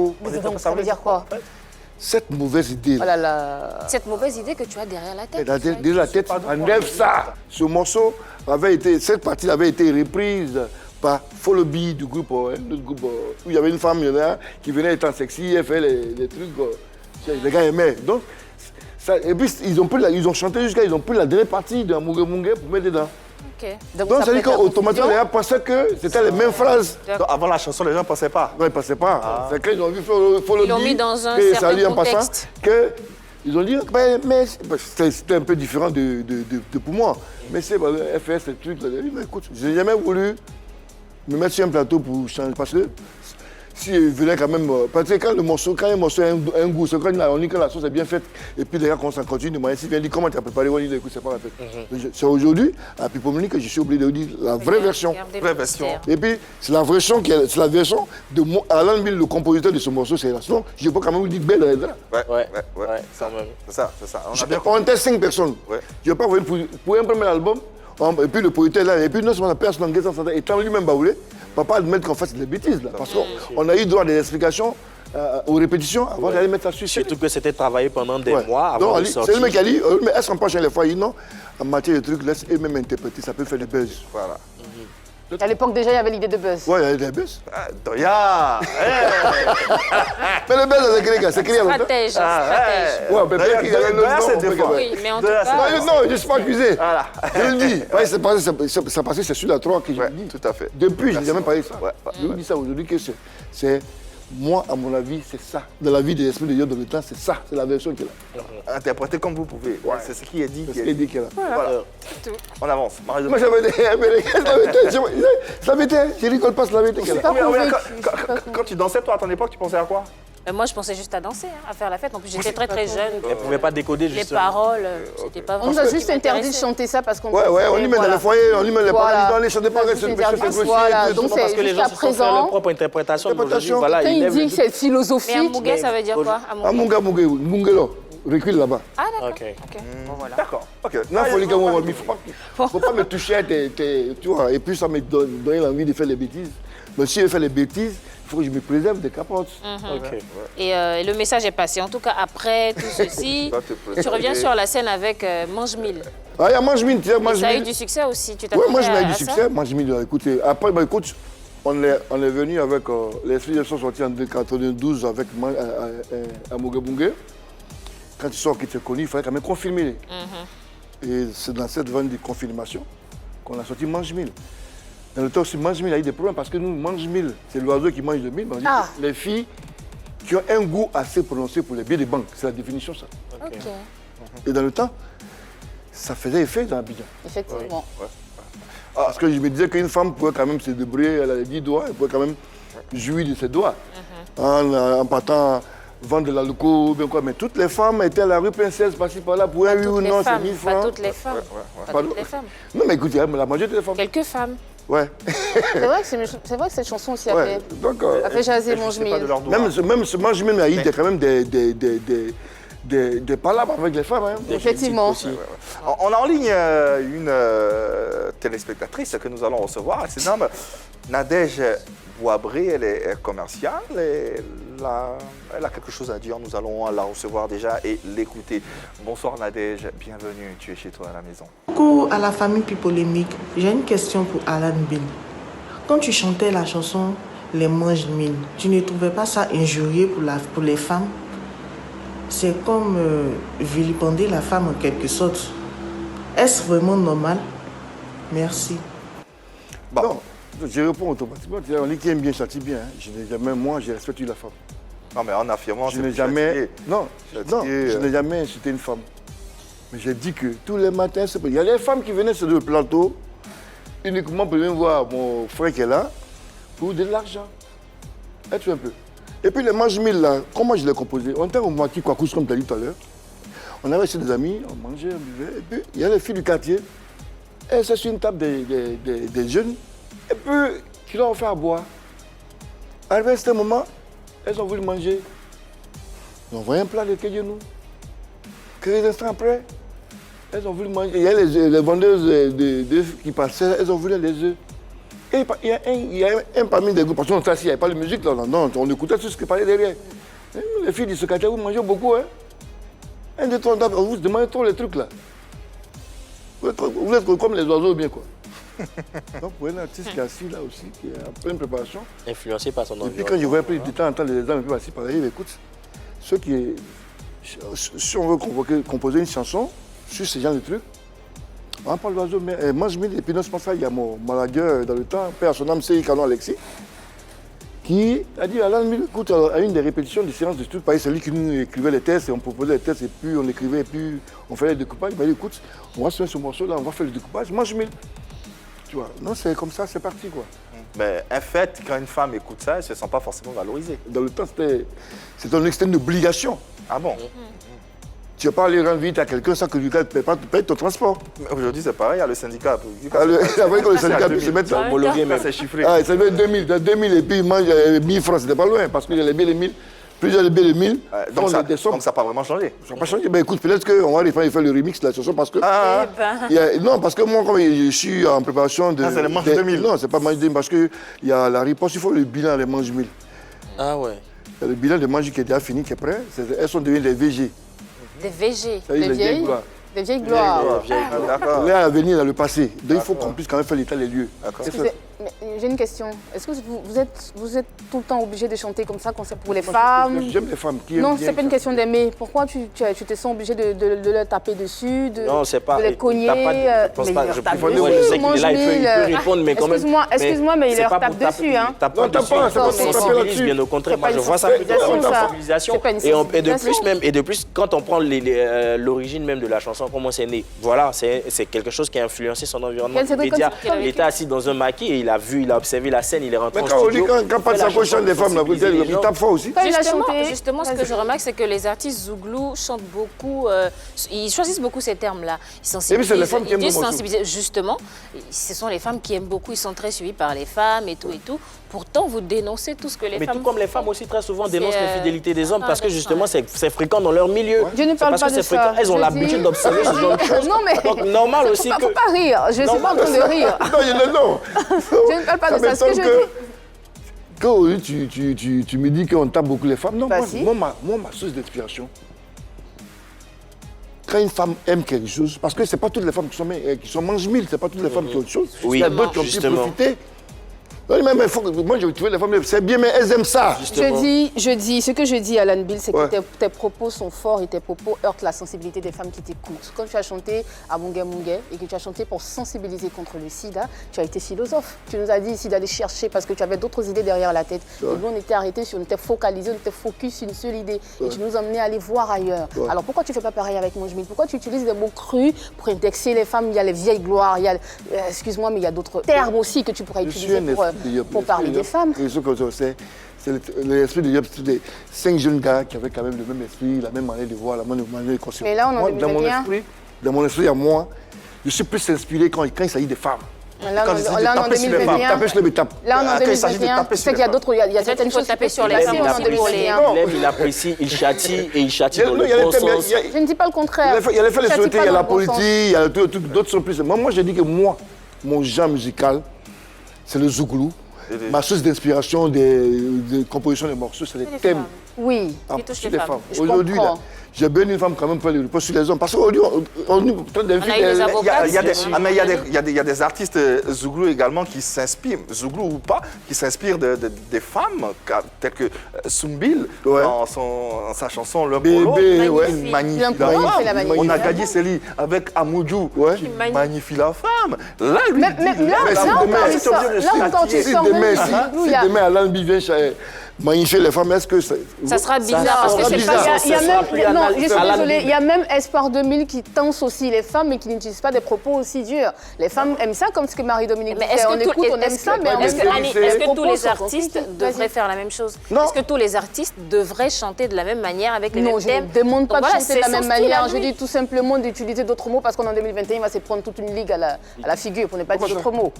Ça veut dire quoi? cette mauvaise idée. Oh là là. Cette mauvaise idée que tu as derrière la tête. Derrière la tête, enlève ça. Ce morceau cette partie avait été reprise par Folobi du groupe, notre groupe, où il y avait une femme qui venait étant sexy, elle fait les trucs, les gars aimaient. Donc, et puis ils ont chanté ils ont pris la dernière partie de Mungue Mungue pour mettre dedans. Ok. Donc ça veut dire qu'automatiquement, les gens pensaient que c'était les mêmes phrases. Donc, avant la chanson, les gens ne pensaient pas. Non, ils ne pensaient pas. C'est qu'ils ont vu Folobi. Ils l'ont mis dans un et certain ça lui en contexte. passant, ils ont dit, mais c'était un peu différent pour moi. Mais c'est FS, ce truc. Mais écoute, je n'ai jamais voulu me mettre sur un plateau pour changer. Parce que s'il venait quand même. Parce que quand un morceau a un goût, c'est quand on dit que la sauce est bien faite, et puis d'ailleurs qu'on s'en continue de manière, s'il vient dire comment tu as préparé, on dit écoute, c'est pas la fête. C'est aujourd'hui, à Pipomini, que je suis obligé de dire la vraie version. Vraie version. Et puis, c'est la version de Alan Bill, le compositeur de ce morceau, c'est la chanson. Je peux quand même vous dire belle. Ouais, C'est ça. On était 5 personnes. Ouais. Je ne vais pas voir pour un premier album, et puis le producteur là, et puis non seulement la personne en étant lui-même baoulé, papa admettre qu'on fasse des bêtises là. Parce qu'on a eu droit à des explications aux répétitions avant d'aller mettre ça sur scène. Surtout que c'était travaillé pendant des mois avant Donc, de sortir. c'est le mec qui a dit, mais est-ce qu'on peut changer les fois? Il dit non, en matière de trucs, laisse eux-mêmes interpréter, ça peut faire des buzz. Voilà. À l'époque, déjà, il y avait l'idée de buzz. Ouais, il y a des buzz. Doya. Mais le buzz, c'est créé à longtemps. Stratège. Ouais, mais peut-être qu'il y a Doya, c'est un deux fois. Oui, mais en tout cas, Non, je ne suis pas accusé. Voilà. Je le dis. C'est passé, c'est sur la 3 que je le dis. Tout à fait. Depuis, je n'ai jamais parlé de ça. Ouais. Je vous dis ça aujourd'hui que c'est. Moi, à mon avis, c'est ça. Dans la vie de l'esprit de Dieu dans le temps, c'est ça. C'est la version qu'il a. Interprétez comme vous pouvez. C'est ce qui est dit. C'est ce qu'il dit qu'il a. Voilà. On avance. Moi, j'avais dit, c'est la vérité. Je rigole pas, c'est la vérité qu'elle a. Quand tu dansais, toi, à ton époque, tu pensais à quoi? moi, je pensais juste à danser, à faire la fête. En plus, j'étais très très jeune. Elle ne pouvait pas décoder Les justement. paroles, c'était pas On vraiment nous a ce qui juste interdit de m'intéressait. chanter ça parce qu'on Ouais, on lui met dans les foyers, on lui met les paroles, on les chante pas, c'est Voilà, donc Parce c'est que les gens jusqu'à se sont fait leur présent. propre interprétation. mais aujourd'hui, Interprétation. voilà, Quand ils il lèvent dit le que c'est Mais philosophique, Amouga, ça veut dire quoi? Ah, Mungelo, recule là-bas. Ah, d'accord. Ok. Ok. Bon, voilà. D'accord. Ok. Non, il faut pas me toucher à tu vois, et puis ça me donne l'envie de faire les bêtises. Mais si je fais les bêtises, il faut que je me préserve des capotes. Ok. Et le message est passé. En tout cas, après tout ceci, tu reviens sur la scène avec Mange Mille. Ah, il y a Mange Mille, tu sais, Mange Ça a eu Mille. du succès aussi. Tu t'as Oui, fait moi je mets à du ça? succès. Mange Mille, écoutez, après, écoute, on est venu avec les filles sont sorties en 1992 avec Amouga Bungue. Quand ils sont qui étaient connus, il fallait quand même confirmer. Et c'est dans cette vente de confirmation qu'on a sorti Mange Mille. Dans le temps aussi, Mange Mille a eu des problèmes parce que nous, Mange Mille, c'est l'oiseau qui mange le mille. On dit que les filles qui ont un goût assez prononcé pour les billets de banque, c'est la définition ça. Ok. Et dans le temps, ça faisait effet dans Abidjan. effectivement. Parce que je me disais qu'une femme pouvait quand même se débrouiller, elle a les 10 doigts, elle pouvait quand même jouir de ses doigts. En partant vendre de l'alcool, bien quoi. Mais toutes les femmes étaient à la rue Princesse, par-ci par-là, pour un oui ou non, c'est 1000 Pas francs. toutes les femmes. Pas toutes les femmes. Non, mais écoutez, la majorité des femmes. Quelques femmes. Ouais. C'est vrai que cette chanson aussi a Ouais. fait, Donc, a fait jaser Je Mange sais pas Mille. de leur droit. même ce mange même, il y a quand même des palabres avec les femmes. Hein. Effectivement. On a en ligne une téléspectatrice que nous allons recevoir. Elle se nomme Nadège Boabré. Elle est commerciale. Elle a quelque chose à dire. Nous allons la recevoir déjà et l'écouter. Bonsoir Nadège, bienvenue. Tu es chez toi à la maison. Coucou à la famille Pipolémique. J'ai une question pour Alan Bill. Quand tu chantais la chanson Les Mange Mille, tu ne trouvais pas ça injurieux pour les femmes? C'est comme vilipender la femme en quelque sorte. Est-ce vraiment normal? Merci. Bon. Non, je réponds automatiquement. On dit qui aime bien châtie bien. Hein. Je n'ai jamais, moi, j'ai respecté la femme. Non, mais en affirmant, Je n'ai jamais, je n'ai jamais insulté une femme. Mais j'ai dit que tous les matins, il y a des femmes qui venaient sur le plateau uniquement pour venir voir mon frère qui est là pour de l'argent. Un peu. Et puis les Mange Mille là, comment je l'ai composé? On était au moitié quoi, comme tu as dit tout à l'heure. On avait chez des amis, on mangeait, on buvait. Et puis il y a les filles du quartier. Elles sont sur une table des jeunes. Et puis qui leur ont fait à boire. Arrivé à ce moment, elles ont voulu manger. Ils ont envoyé un plat de Kédionou. Quelques instants après, elles ont voulu manger. Il y a les vendeuses d'œufs qui passaient, elles ont voulu les œufs. Et il y a un parmi des groupes, parce qu'on était assis, il n'y avait pas de musique là, non, on écoutait tout ce qui parlait derrière. les filles de ce quartier, vous mangez beaucoup, hein. 1, 2, 3, vous demandez trop les trucs là. Vous êtes comme les oiseaux bien quoi. Donc vous voyez un artiste qui est assis là aussi, qui est en pleine préparation. Influencé par son environnement. Et puis quand je vois de temps en temps les gens assis par là, écoute, si on veut composer une chanson sur ce genre de trucs, on parle d'oiseaux, mais mange mille, et puis non, je pense qu'il y a mon malagueur dans le temps, père son âme, c'est Canon Alexis, qui a dit à l'an écoute, à une des répétitions des séances de studio, c'est lui qui nous écrivait les textes, et on proposait les textes, et puis on écrivait, et puis on faisait le découpage. Il m'a dit, écoute, on va se faire ce morceau-là, on va faire le découpage, mange mille. Tu vois, non, c'est comme ça, c'est parti, quoi. Mais en fait, quand une femme écoute ça, elle ne se sent pas forcément valorisée. Dans le temps, c'était une extrême obligation. Ah bon? Tu ne vas pas aller rendre visite à quelqu'un sans que tu payes ton transport. Aujourd'hui, c'est pareil, il y a le syndicat. Après que le syndicat puisse se mettre ça. Homologué, mais c'est chiffré. Ah, ça fait 2000, et puis il mange 1000 francs, c'était pas loin, parce que les billets de 1000, plusieurs de billets de 1000. Donc ça n'a pas vraiment changé. Ça n'a pas changé. Ben écoute, peut-être qu'on va faire le remix de la chanson parce que. Non, parce que moi, comme je suis en préparation de. Ah, c'est les manches 2000. Non, c'est pas manche 2000, parce qu'il y a la riposte, il faut le bilan des manches 1000. Ah ouais. Il y a le bilan des manches qui est déjà fini, qui est prêt. Elles sont devenues des VG. Des VG. Des vieilles gloires. Des vieilles gloires. D'accord. Là, à venir dans le passé. Donc il faut qu'on puisse quand même faire l'état des lieux. J'ai une question. Est-ce que vous êtes tout le temps obligé de chanter comme ça quand c'est pour les femmes? J'aime les femmes qui Non, c'est pas une question d'aimer. Pourquoi tu te sens obligé de leur taper dessus, de les cogner? Je sais qu'il est là, il peut répondre, mais quand même. Excuse-moi, mais il leur tape dessus. Non, tape pas dessus, on sensibilise, bien au contraire. Moi, je vois ça plutôt comme une sensibilisation. Et de plus, quand on prend l'origine même de la chanson, comment c'est né, voilà, c'est quelque chose qui a influencé son environnement immédiat. Il était assis dans un maquis et il a observé la scène, il est rentré en studio. Quand pas de sa chante des femmes, il tape fort aussi. Justement, ce que je remarque, c'est que les artistes zouglous chantent beaucoup, ils choisissent beaucoup ces termes-là. Ils sensibilisent, c'est les femmes qui aiment beaucoup. Justement, ce sont les femmes qui aiment beaucoup, ils sont très suivis par les femmes et tout et tout. Pourtant, vous dénoncez tout ce que les femmes... Mais tout comme les femmes aussi, très souvent, dénoncent l'infidélité des hommes parce que justement, c'est fréquent dans leur milieu. Je ne parle pas de ça. Elles ont l'habitude d'observer ce genre de choses. Non, mais... Donc, normal aussi que... Il ne faut pas rire. Je ne suis pas en train de rire. Non. Je ne parle pas de ça. Ce que je dis... Quand tu me dis qu'on tape beaucoup les femmes, non, moi, ma source d'inspiration, quand une femme aime quelque chose, parce que ce n'est pas toutes les femmes qui sont mange-mille, ce n'est pas toutes les femmes qui ont autre chose. Il y a d'autres qui ont pu profiter. Moi, je trouvais les femmes, c'est bien, mais elles aiment ça. Je dis, ce que je dis, Alan Bill, c'est que tes propos sont forts et tes propos heurtent la sensibilité des femmes qui t'écoutent. Quand tu as chanté à Mungué Mungué et que tu as chanté pour sensibiliser contre le sida, tu as été philosophe. Tu nous as dit ici d'aller chercher parce que tu avais d'autres idées derrière la tête. Et nous, on était arrêtés on était focalisés, on était focus sur une seule idée. Et tu nous emmenais à aller voir ailleurs. Alors pourquoi tu ne fais pas pareil avec Mange Mille? Pourquoi tu utilises des mots crus pour indexer les femmes? Il y a les vieilles gloires, il y a, excuse-moi, mais il y a d'autres termes aussi que tu pourrais utiliser pour parler des femmes. C'est l'esprit de Yop, des 5 jeunes gars qui avaient quand même le même esprit, la même manière de voir, la même manière de construire. Mais là, on en 2021. Dans mon esprit, à moi, je suis plus inspiré quand il s'agit des femmes. Là, on est en 2021. Taper sur les tapes. Là, on est en 2021. C'est qu'il y a d'autres, il y a certaines choses taper sur les femmes. Il apprécie, il châtie et il châtie dans le bon sens. Je ne dis pas le contraire. Il y a les faits de société, il y a la politique, il y a d'autres sont plus. Moi, je dis que moi, mon genre musical, c'est le zouglou. Ma source d'inspiration des compositions des morceaux, c'est les thèmes. Oui, sur les femmes. Aujourd'hui, j'ai bien une femme quand même pour les reposer sur les hommes. Parce qu'aujourd'hui, on est train il y a des artistes zouglous également qui s'inspirent, zouglous ou pas, qui s'inspirent des femmes, telles que Sumbil, dans sa chanson Le Bébé, magnifique la femme. On a Gadi Seli avec Amoudjou, qui magnifie la femme. Là, lui, demain, Alan Bill vient magnifier les femmes, est-ce que ça sera bizarre parce que c'est pas non, je suis désolée, il y a même Espoir 2000 qui tense aussi les femmes mais qui n'utilisent pas des propos aussi durs. Les femmes aiment ça comme ce que Marie-Dominique dit. On écoute, on aime ça, mais est-ce que tous les artistes devraient faire la même chose? Est-ce que tous les artistes devraient chanter de la même manière avec les mêmes thèmes? Non, je ne demande pas de chanter de la même manière. Je dis tout simplement d'utiliser d'autres mots parce qu'en 2021, il va se prendre toute une ligue à la figure pour ne pas dire d'autres mots.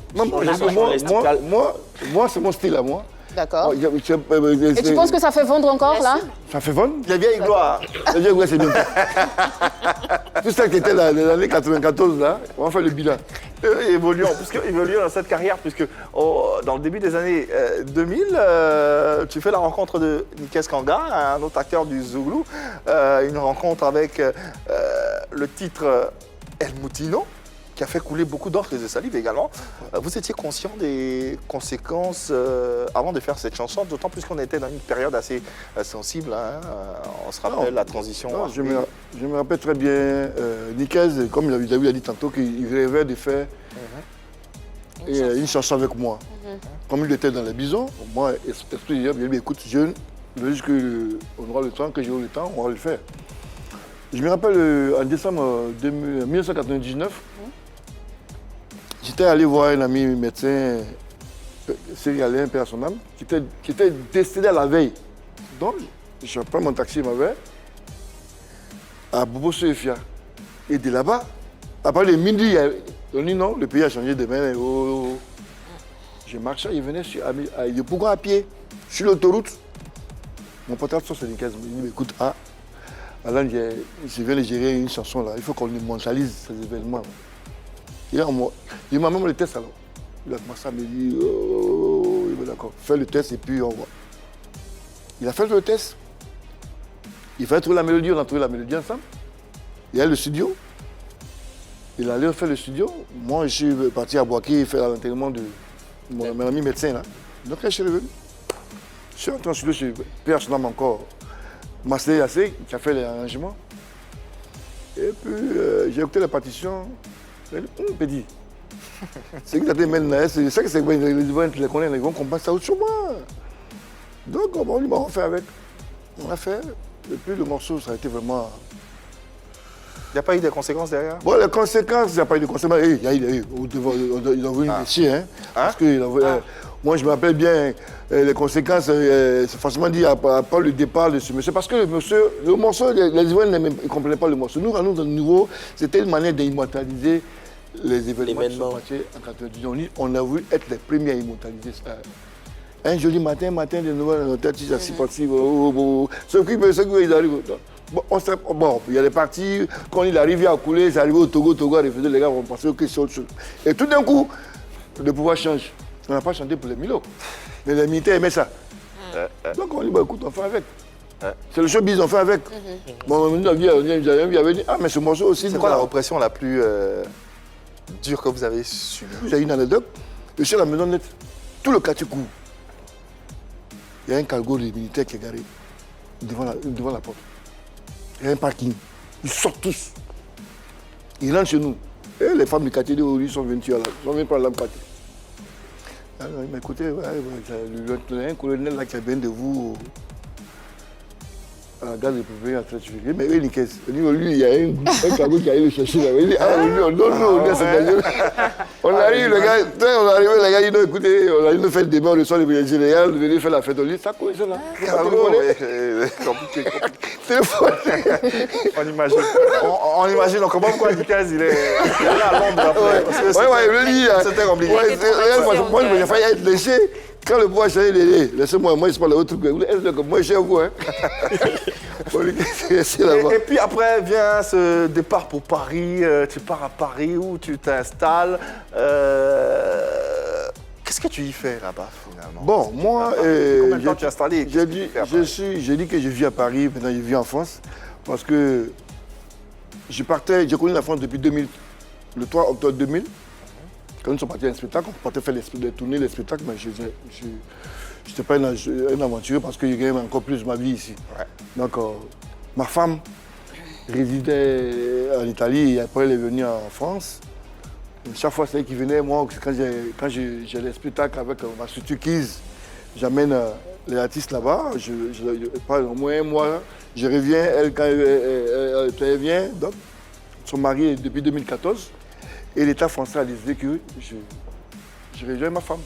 Moi, c'est mon style à moi. D'accord. Oh, Et tu penses que ça fait vendre encore, là? Ça fait vendre? La vieille gloire. La vieille gloire, c'est bien. Tout ça qui était dans les années 94, là, on va faire le bilan. Évoluons dans cette carrière, puisque dans le début des années 2000, tu fais la rencontre de Nikes Kanga, un autre acteur du Zouglou, une rencontre avec le titre El Moutino, qui a fait couler beaucoup d'encre et de salive également. Vous étiez conscient des conséquences avant de faire cette chanson, d'autant plus qu'on était dans une période assez sensible. Hein, on se rappelle la transition. Non, je me rappelle très bien. Nikes, comme il a dit tantôt, qu'il rêvait de faire une chanson avec moi. Comme il était dans les bisons, moi, esprit, j'ai dit, écoute, jeune, on aura le temps, que j'aurai le temps, on va le faire. Je me rappelle, en décembre 1999, j'étais allé voir un ami médecin sénégalais, père à son âme, qui était décédé à la veille. Donc, je prends mon taxi, ma veille, à Bobo Sofia. Et de là-bas, après le midi, on dit non, le pays a changé de main. Je marchais, il venait de Pougon à pied, sur l'autoroute. Mon portable sur Nikes, il me dit, écoute, Alan, je viens de gérer une chanson là, il faut qu'on immortalise ces événements. Il m'a même le test alors. Il a commencé à me dire, d'accord, fais le test et puis on voit. Il a fait le test. Il fallait trouver la mélodie, on a trouvé la mélodie ensemble. Il y a le studio. Il allait faire le studio. Moi, je suis parti à Boaké faire l'enterrement de mon ami médecin là. Donc là, je suis revenu. Je suis entré en studio chez Père Sonam encore. Massé Yassé, qui a fait les arrangements. Et puis, j'ai écouté la partition. J'ai dit, petit, c'est que tu as des mails, c'est ça que c'est les gens qui les connaissent, ils vont comprendre ça autrement. Donc, on a fait avec. On a fait. Et puis, le morceau, ça a été vraiment. Il n'y a pas eu de conséquences derrière? Bon, les conséquences, il n'y a pas eu de conséquences. Ils ont voulu déchirer, hein. Parce que moi, je me rappelle bien les conséquences, c'est forcément dit après le départ de ce monsieur. Parce que le morceau, les Ivoiriens ne comprenaient pas le morceau. Nous, à nous, dans le nouveau, c'était une manière d'immortaliser les événements qui sont passés en 98. On a voulu être les premiers à immortaliser ça. Un joli matin de nouvelles notations, assis passif. Ceux qui ils arrivent. Bon, il y a des parties, quand il arrive à couler, c'est arrivé au Togo à refuser, les gars vont penser que c'est autre chose. Et tout d'un coup, le pouvoir change. On n'a pas chanté pour les Milo, mais les militaires aimaient ça. Donc on dit, bah, écoute, on fait avec. C'est le showbiz, on fait avec. Bon, on avait dit, mais ce morceau aussi... C'est quoi la répression la plus dure que vous avez subie? J'ai une anecdote. Je suis à la maison nette, tout le quartier court. Il y a un cargo de militaires qui est garé devant la porte. Il y a un parking. Ils sortent tous. Ils rentrent chez nous. Et les femmes du quartier d'aujourd'hui sont venues prendre la partie. Alors, il m'a écouté, il y a un colonel là qui a bien de vous à la gare de Poupée en train de suivre. Mais oui, Nikes, lui, il y a un cargo qui allait le chercher là. Il dit, on arrive, les gars, ils nous écoutez, on arrive, nous fait le débat, le soir, les généraux, nous venons faire la fête au lit, ça coule, ça là. Compliqué. On imagine, on comprend pourquoi Nikes, il est à Londres après. C'était compliqué. Moi, j'ai failli être léché. Quand le pouvoir change, laissez-moi, moi, je parle de autre truc. Moi, je suis à vous, hein. Et puis après vient ce départ pour Paris. Tu pars à Paris où tu t'installes. Qu'est-ce que tu y fais là-bas finalement? Bon, moi, combien de temps tu es installé? J'ai dit que je vis à Paris, maintenant je vis en France. Parce que j'ai connu la France depuis 2000, le 3 octobre 2000. Quand nous sommes partis à un spectacle, on partait faire les tournées, les spectacles, mais je n'étais pas un aventurier parce que j'ai gagné encore plus ma vie ici. Ouais. Donc, ma femme résidait en Italie et après elle est venue en France. Et chaque fois, c'est elle qui venait. Moi, quand j'ai les spectacles avec ma structure Keys, j'amène les artistes là-bas. Au moins un mois, je reviens, elle, quand elle vient. Donc, ils sont mariés depuis 2014. Et l'État français a décidé que je rejoins ma femme.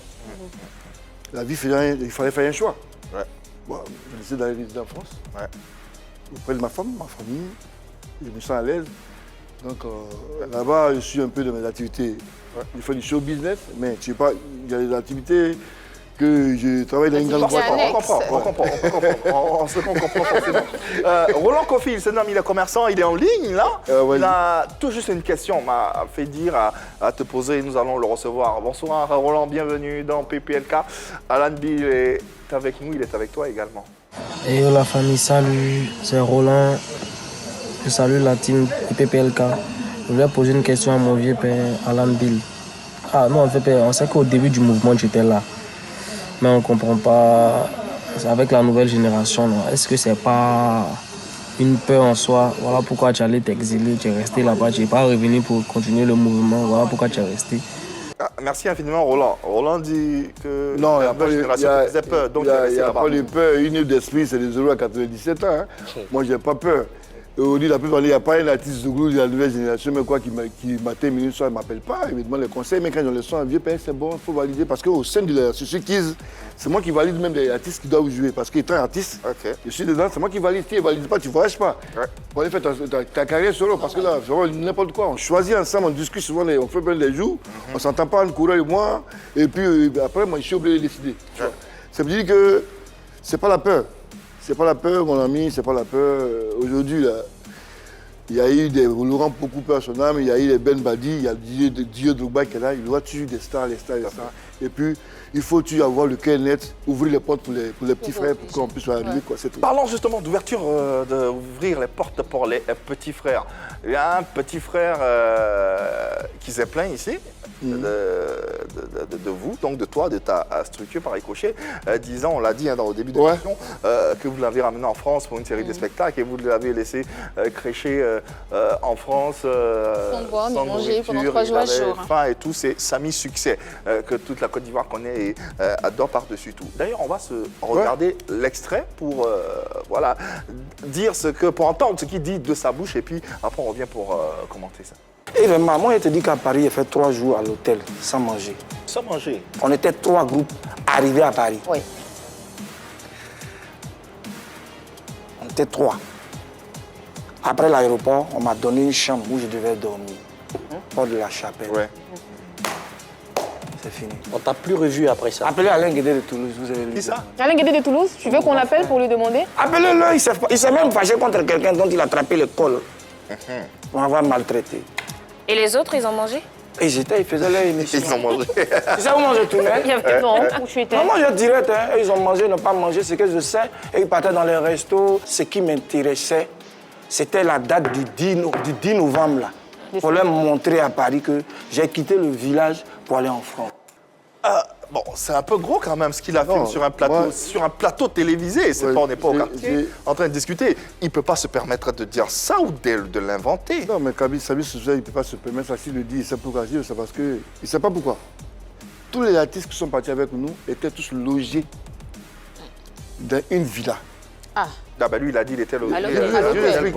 La vie faisait, il fallait faire un choix. Ouais. Bon, j'ai décidé d'aller résider en France. Ouais. Auprès de ma femme, ma famille, je me sens à l'aise. Donc là-bas, je suis un peu de mes activités. Ouais. Je fais du show business, mais tu sais pas, il y a des activités que je travaille dans une grande boîte. On comprend. On comprend forcément. Roland Kofi, il se nomme, il est commerçant, il est en ligne là. Ouais. Il a tout juste une question, on m'a fait dire à te poser, nous allons le recevoir. Bonsoir Roland, bienvenue dans PPLK. Alan Bill est avec nous, il est avec toi également. Et la famille, salut, c'est Roland. Je salue la team PPLK. Je voulais poser une question à mon vieux père, Alan Bill. Ah non, en fait, on sait qu'au début du mouvement, tu étais là. Mais on ne comprend pas, avec la nouvelle génération, est-ce que c'est pas une peur en soi? Voilà pourquoi tu allais t'exiler, tu es resté là-bas, tu n'es pas revenu pour continuer le mouvement, voilà pourquoi tu es resté. Merci infiniment Roland. Roland dit que non, la nouvelle génération faisait peur, donc il n'y a pas de peur, une d'esprit, c'est de 0 à 97 ans. Hein. Moi, je n'ai pas peur. Aujourd'hui, la plupart, il n'y a pas un artiste Zouglou de la nouvelle génération, mais quoi, qui matin, minuit, soir, ne m'appelle pas, il me demande les conseils, mais quand je le sens, un vieux père, c'est bon, il faut valider, parce qu'au sein de la société, c'est moi qui valide même les artistes qui doivent jouer, parce qu'étant artiste, je suis dedans, c'est moi qui valide, si il ne valide pas, tu ne voyages pas. Pour aller faire ta carrière solo, parce que là, n'importe quoi, on choisit ensemble, on discute souvent, on fait plein des jours, on ne s'entend pas, un coureur et moi, et puis après, moi, je suis obligé de décider. Ça veut dire que ce n'est pas la peur. C'est pas la peur, mon ami, c'est pas la peur. Aujourd'hui, il y a eu des Laurent beaucoup peur son âme, il y a eu les Ben Badi, il y a Dieu Drogba qui est là, il doit toujours des stars. Et puis, il faut toujours avoir le cœur net, ouvrir les portes pour les petits frères pour qu'on puisse arriver. Quoi, c'est tout. Parlons justement d'ouverture, d'ouvrir les portes pour les petits frères. Il y a un petit frère qui s'est plaint ici. De vous, donc de toi, de ta structure par ricochet, disant, on l'a dit au début de l'émission, que vous l'avez ramené en France pour une série de spectacles et vous l'avez laissé crécher en France sans boire, ni manger pendant 3 jours à jour. Faim et tout, c'est Samy Succès que toute la Côte d'Ivoire connaît et adore par-dessus tout. D'ailleurs, on va se regarder l'extrait pour voilà, dire pour entendre ce qu'il dit de sa bouche et puis après on revient pour commenter ça. Et vraiment, moi, je te dis qu'à Paris, j'ai fait 3 jours à l'hôtel sans manger. Sans manger? On était 3 groupes arrivés à Paris. Oui. On était 3. Après l'aéroport, on m'a donné une chambre où je devais dormir. Porte de la Chapelle. Ouais. C'est fini. On t'a plus revu après ça. Appelez Alain Guédé de Toulouse, vous avez vu. Qui ça? Alain Guédé de Toulouse, tu veux qu'on l'appelle pour lui demander? Appelez-le, il s'est même fâché contre quelqu'un dont il a attrapé le col. On va maltraiter. Et les autres, ils ont mangé? Ils faisaient leur émission. Ils ont mangé. Tu sais où manger tout le monde? Non, où tu étais? Non, moi je dirais, ils ont mangé, ne pas manger, c'est que je sais. Et ils partaient dans les restos. Ce qui m'intéressait, c'était la date du 10 novembre, là. Pour leur montrer à Paris que j'ai quitté le village pour aller en France. Bon, c'est un peu gros quand même ce qu'il a fait sur un plateau télévisé. On n'est pas au quartier en train de discuter. Il ne peut pas se permettre de dire ça ou de l'inventer. Non, mais Kaby Samy Souza, il ne peut pas se permettre ça. S'il le dit, il sait pourquoi. C'est parce que. Il ne sait pas pourquoi. Tous les artistes qui sont partis avec nous étaient tous logés dans une villa. Ah. Ah ben lui, il a dit qu'il était logé. Je vous explique.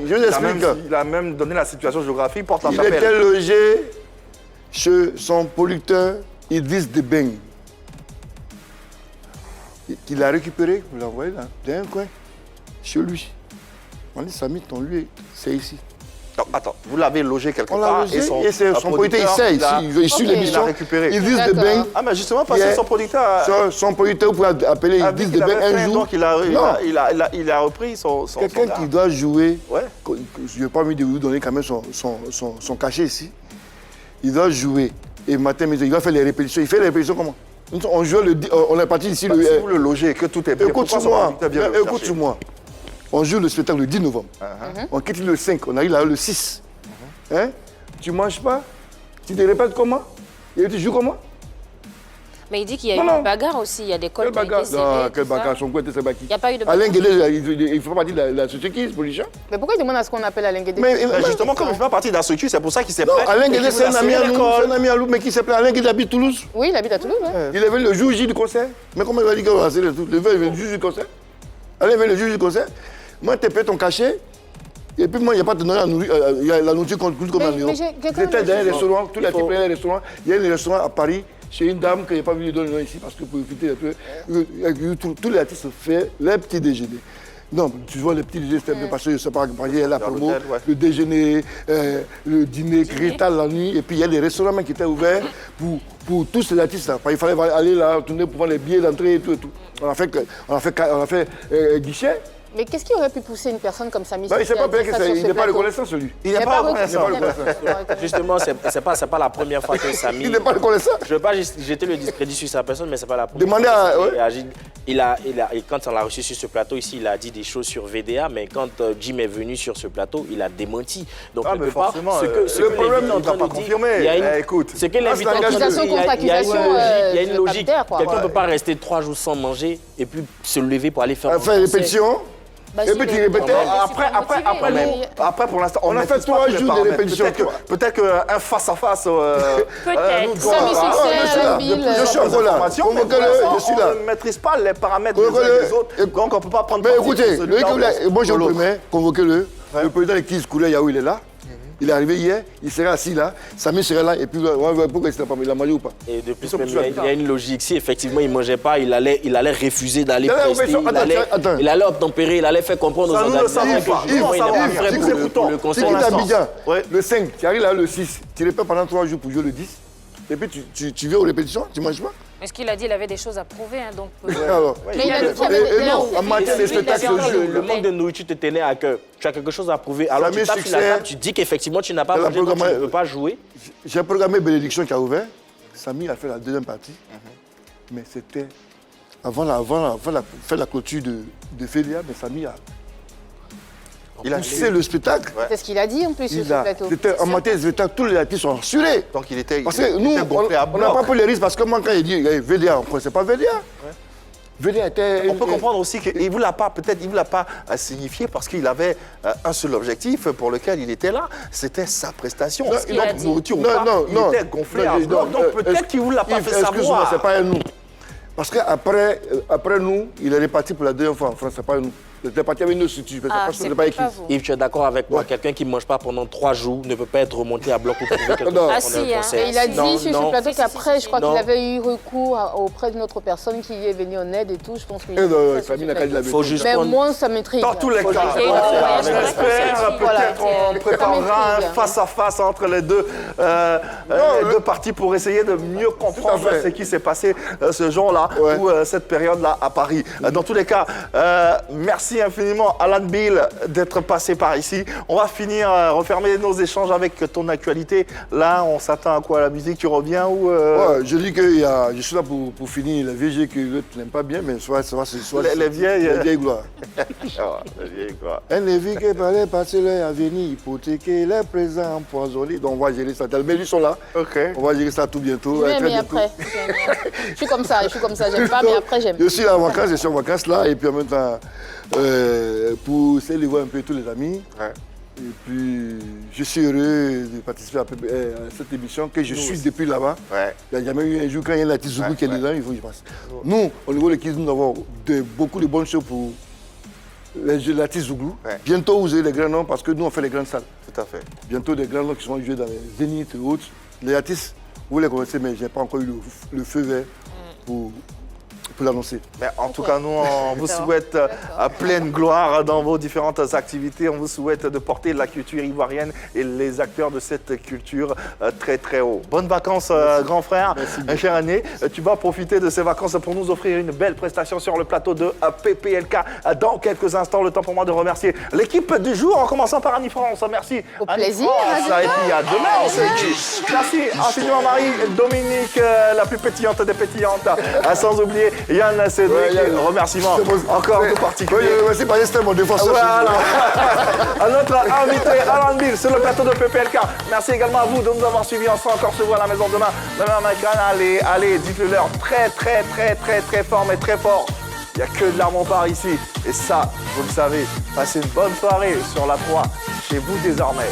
Il a même donné la situation géographique, porte la Il chapelle. était logé chez son producteur Idriss Debeng. Qu'il a récupéré, vous l'envoyez là, dans un coin, chez lui. On dit, Samy, ton lieu, c'est ici. Non, attends, vous l'avez logé quelque on part logé, et son producteur, il sait, il suit l'émission. Il l'a récupéré. Idriss Debeng. Ah, mais justement, parce que son producteur... Son producteur, vous pouvez appeler Idriss Debeng un jour. Donc, il a repris son... Quelqu'un qui doit jouer, je n'ai pas envie de vous donner quand même son cachet ici. Il doit jouer, et matin, midi, il va faire les répétitions. Il fait les répétitions comment? On est parti ici. Si vous le logez, que tout est bien. Écoute-moi. On joue le spectacle le 10 novembre. On quitte le 5, on arrive là le 6. Hein? Tu ne manges pas? Tu te répètes comment? Et tu joues comment? Mais il dit qu'il y a eu une bagarre aussi, il y a des cols qui ont été serrés. Non, quelle bagarre? Son coin était serré. Il n'y a pas eu de bagarre. Alain Guédé, il fait partie de la société pour les gens. Mais pourquoi il demande à ce qu'on appelle Alain Guédé? Mais justement, comme il fait partie de la structure, c'est pour ça qu'il s'est plaint. Alain Guédé, c'est un ami à nous, mais qui s'est plaint. Alain Guédé habite Toulouse. Oui, il habite à Toulouse. Ouais. Il est venu le jour J du concert. Mais comment il va dire qu'il va passer le tout? Il vient le jour du concert. Alain vient le jour du concert. Moi, tu payes ton cachet. Et puis moi, il n'y a pas de la nourriture comme la nourriture. J'étais dans un restaurant, tous les types de restaurants. Il y a un restaurant à Paris, chez une dame que je n'ai pas vu lui donner le nom ici, parce que pour éviter tous les artistes font leur petit déjeuner. Non, tu vois les petits déjeuners, parce que je sais pas, il y a la promo, le déjeuner, le dîner, Cristal la nuit, et puis il y a les restaurants qui étaient ouverts pour tous ces artistes-là. Il fallait aller là, tourner pour voir les billets d'entrée et tout. On a fait guichet. Mais qu'est-ce qui aurait pu pousser une personne comme Samy? Il ne sait pas bien qu'il n'est pas reconnaissant, celui. Il n'est pas reconnaissant. Justement, c'est pas la première fois que Samy... Il n'est pas reconnaissant. Je ne veux pas jeter le discrédit sur sa personne, mais ce n'est pas la première Demandez fois. Quand on l'a reçu sur ce plateau ici, il a dit des choses sur VDA, mais quand Jim est venu sur ce plateau, il a démenti. Donc, mais forcément, le problème, il ne t'a pas confirmé. Écoute, c'est que l'invitation il y a une logique. Quelqu'un ne peut pas rester 3 jours sans manger et puis se lever pour aller faire un répétition. Et puis tu répétais. Après, pour l'instant, on a fait 3 jours de répétition. Peut-être qu'un face-à-face. Peut-être. Samy Succès, Alan Bill. Je suis encore là. Convoquez-le, je suis là. On ne maîtrise pas les paramètres des uns des autres. Donc on ne peut pas prendre. Mais écoutez, moi je vous promets, convoquez-le. Le président de Kiss Koulé Yaou, il est là. Il est arrivé hier, il serait assis là, Samy serait là, et puis on va voir pourquoi il n'a pas mangé ou pas. Et de plus, il y a une logique. Si effectivement il ne mangeait pas, il allait refuser d'aller prester, il allait obtempérer, il allait faire comprendre aux organisateurs que justement, il n'est pas prêt pour le conseil. C'est Abidjan, le 5, tu arrives là le 6, tu répètes pendant 3 jours pour jouer le 10, et puis tu viens aux répétitions, tu ne manges pas. Mais ce qu'il a dit, il avait des choses à prouver. Hein, donc, mais il a dit qu'il y avait en matière de spectacle, le manque de nourriture te tenait à cœur. Tu as quelque chose à prouver. Alors tu tapes sur la table, tu dis qu'effectivement tu n'as pas mangé, donc tu ne peux pas jouer. J'ai programmé Bénédiction qui a ouvert. Samy a fait la deuxième partie. Mais c'était avant la clôture de Félia, mais Samy a... Il a poussé le spectacle. C'est ce qu'il a dit en plus sur ce plateau. En matière de spectacle, tous les artistes sont assurés. Donc il était. Parce que nous, on n'a pas pris les risques parce que moi, quand il dit VDA, on ne connaissait pas VDA. VDA était. On peut comprendre aussi qu'il ne vous l'a pas, peut-être, il ne vous l'a pas signifié parce qu'il avait un seul objectif pour lequel il était là, c'était sa prestation. Il était gonflé à bloc, donc peut-être qu'il ne vous l'a pas fait savoir. Excuse-moi, ce n'est pas nous. Parce qu'après nous, il est reparti pour la deuxième fois en France, ce n'est pas nous. Il est parti avec nos structures, ce n'est pas écrit. Yves, tu es d'accord avec moi, quelqu'un qui ne mange pas pendant 3 jours ne peut pas être remonté à bloc pour prouver quelque chose. Ah si, hein. Il a dit sur ce plateau qu'après, je crois qu'il avait eu recours auprès d'une autre personne qui lui est venue en aide et tout. Je pense que mais moi, ça m'intrigue. Dans tous les cas, j'espère, peut-être on préparera un face-à-face entre les deux parties pour essayer de mieux comprendre ce qui s'est passé ce jour-là ou cette période-là à Paris. Dans tous les cas, merci infiniment Alan Bill d'être passé par ici. On va finir, refermer nos échanges avec ton actualité. Là, on s'attend à quoi? À la musique? Tu reviens ou je dis que je suis là pour finir les VG que l'autre n'aime pas bien, mais soit les vieilles gloires. Les vieilles gloires. Les vies qui parlaient passer leur avenir, hypothéquer les présents empoisonnés. Donc on va gérer ça. Mais ils sont là. On va gérer ça tout bientôt. Mais après. Je suis comme ça, j'aime pas, mais après j'aime. Je suis en vacances là, et puis en même temps, pour essayer de voir un peu tous les amis. Et puis, je suis heureux de participer à cette émission que je suis depuis là-bas. Il n'y a jamais eu un jour quand il y a un artiste Zougou qui est dedans, il faut que je passe. Nous, au niveau de Kids, nous avons beaucoup de bonnes choses pour l'artiste Zougou. Bientôt, vous aurez les grands noms parce que nous, on fait les grandes salles. Tout à fait. Bientôt, des grands noms qui sont joués dans les Zénith et autres. Les artistes, vous les connaissez, mais je n'ai pas encore eu le feu vert pour l'annoncer. Mais en tout cas, nous, on vous souhaite pleine gloire dans vos différentes activités. On vous souhaite de porter la culture ivoirienne et les acteurs de cette culture très très haut. Bonnes vacances, grand frère. Chère année, tu vas profiter de ces vacances pour nous offrir une belle prestation sur le plateau de PPLK. Dans quelques instants, le temps pour moi de remercier l'équipe du jour, en commençant par Annie France. Merci. Au plaisir. Et puis à demain, on se dit. Merci infiniment Marie, Dominique, la plus pétillante des pétillantes. Sans oublier Yann Cédric, remerciements encore tout particulier. Merci, c'était mon défenseur. Voilà. À notre invité Alan Bill sur le plateau de PPLK. Merci également à vous de nous avoir suivis. On sera encore se voir à la maison demain. Même écran, allez, dites-le-leur très fort, mais très fort. Il n'y a que de l'arme par ici. Et ça, vous le savez, passez une bonne soirée sur la 3 chez vous désormais.